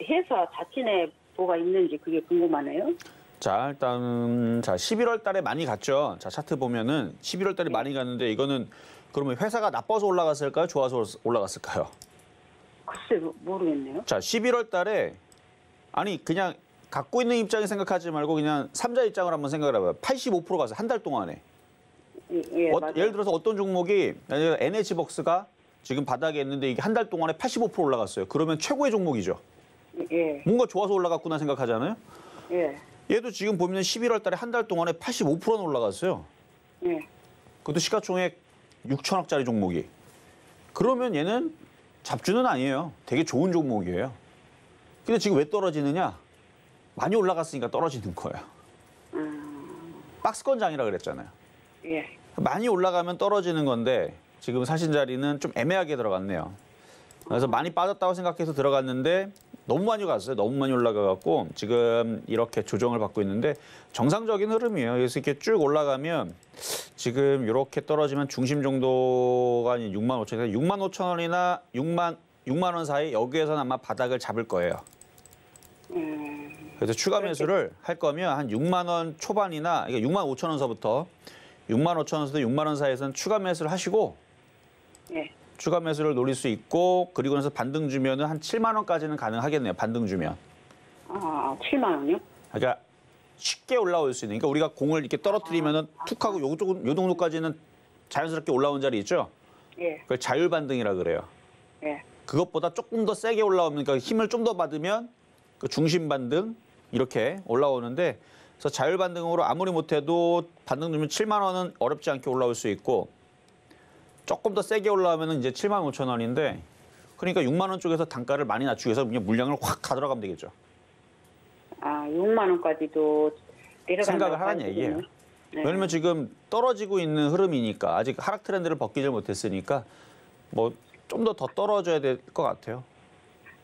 회사 자체 뭐가 있는지 그게 궁금하네요. 자, 일단 11월 달에 많이 갔죠. 자, 차트 보면은 11월 달에 많이 갔는데 이거는 그러면 회사가 나빠서 올라갔을까요? 좋아서 올라갔을까요? 글쎄 모르겠네요. 자, 11월 달에 아니 그냥 갖고 있는 입장에 생각하지 말고 그냥 삼자 입장을 한번 생각을 해봐요. 85% 갔어요. 한 달 동안에. 예, 맞아요. 예를 들어서 어떤 종목이 NH벅스가 지금 바닥에 있는데 이게 한 달 동안에 85% 올라갔어요. 그러면 최고의 종목이죠. 예, 뭔가 좋아서 올라갔구나 생각하잖아요. 예, 얘도 지금 보면 11월 달에 한 달 동안에 85%는 올라갔어요. 예. 그것도 시가총액 6천억짜리 종목이. 그러면 얘는 잡주는 아니에요. 되게 좋은 종목이에요. 근데 지금 왜 떨어지느냐? 많이 올라갔으니까 떨어지는 거예요. 박스권 장이라 그랬잖아요. 예. 많이 올라가면 떨어지는 건데 지금 사신 자리는 좀 애매하게 들어갔네요. 그래서 많이 빠졌다고 생각해서 들어갔는데 너무 많이 갔어요. 너무 많이 올라가갖고 지금 이렇게 조정을 받고 있는데 정상적인 흐름이에요. 그래서 이렇게 쭉 올라가면 지금 이렇게 떨어지면 중심 정도가 6만 5천 원, 6만 5천 원이나 6만 원 사이 여기에서는 아마 바닥을 잡을 거예요. 그래서 추가 매수를 할 거면 한 6만 원 초반이나 그러니까 6만 5천 원서부터 6만 5천 원에서 6만 원 사이에서는 추가 매수를 하시고 네. 추가 매수를 노릴 수 있고 그리고 나서 반등 주면은 한 7만 원까지는 가능하겠네요. 반등 주면. 아, 7만 원이요? 그러니까 쉽게 올라올 수 있는. 그러니까 우리가 공을 이렇게 떨어뜨리면은 툭 하고 요 정도까지는 자연스럽게 올라온 자리 있죠? 예. 그걸 자율 반등이라 그래요. 예. 그것보다 조금 더 세게 올라오면 그러니까 힘을 좀 더 받으면 그 중심 반등 이렇게 올라오는데 그래서 자율 반등으로 아무리 못해도 반등 주면 7만 원은 어렵지 않게 올라올 수 있고 조금 더 세게 올라오면 이제 7만 5천 원인데 그러니까 6만 원 쪽에서 단가를 많이 낮추기 위해서 그냥 물량을 확 가들어가면 되겠죠. 아, 6만 원까지도 내려간다고 생각을 하라는 얘기예요. 네. 왜냐면 지금 떨어지고 있는 흐름이니까 아직 하락 트렌드를 벗기질 못했으니까 뭐 좀 더 떨어져야 될 것 같아요.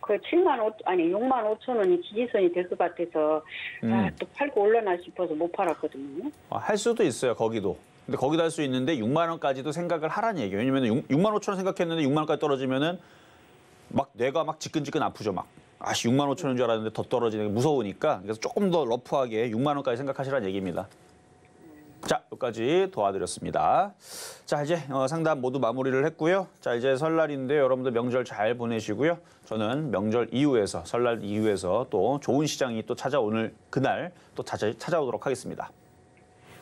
그 6만 5천 원이 지지선이 될 것 같아서 또 팔고 올라나 싶어서 못 팔았거든요. 할 수도 있어요, 거기도. 근데 거기도 할 수 있는데 6만 원까지도 생각을 하라는 얘기예요. 왜냐면 6만 5천 원 생각했는데 6만 원까지 떨어지면은 막 뇌가 막 지끈지끈 아프죠, 막. 아씨 6만 5천 원인 줄 알았는데 더 떨어지는 게 무서우니까 그래서 조금 더 러프하게 6만 원까지 생각하시라는 얘기입니다. 자, 여기까지 도와드렸습니다. 자, 이제 상담 모두 마무리를 했고요. 자, 이제 설날인데 여러분들 명절 잘 보내시고요. 저는 명절 이후에서 설날 이후에서 또 좋은 시장이 또 찾아오는 그날 또 찾아오도록 하겠습니다.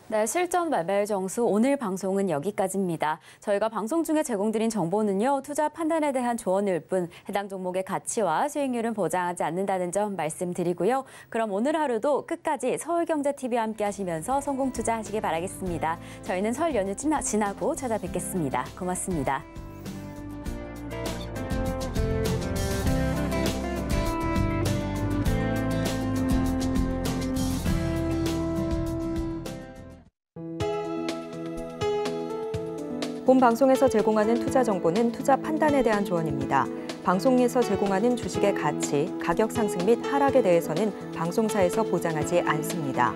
네, 실전 매매 정수 오늘 방송은 여기까지입니다. 저희가 방송 중에 제공드린 정보는요, 투자 판단에 대한 조언일 뿐 해당 종목의 가치와 수익률은 보장하지 않는다는 점 말씀드리고요. 그럼 오늘 하루도 끝까지 서울경제TV와 함께 하시면서 성공 투자하시기 바라겠습니다. 저희는 설 연휴 지나고 찾아뵙겠습니다. 고맙습니다. 본 방송에서 제공하는 투자 정보는 투자 판단에 대한 조언입니다. 방송에서 제공하는 주식의 가치, 가격 상승 및 하락에 대해서는 방송사에서 보장하지 않습니다.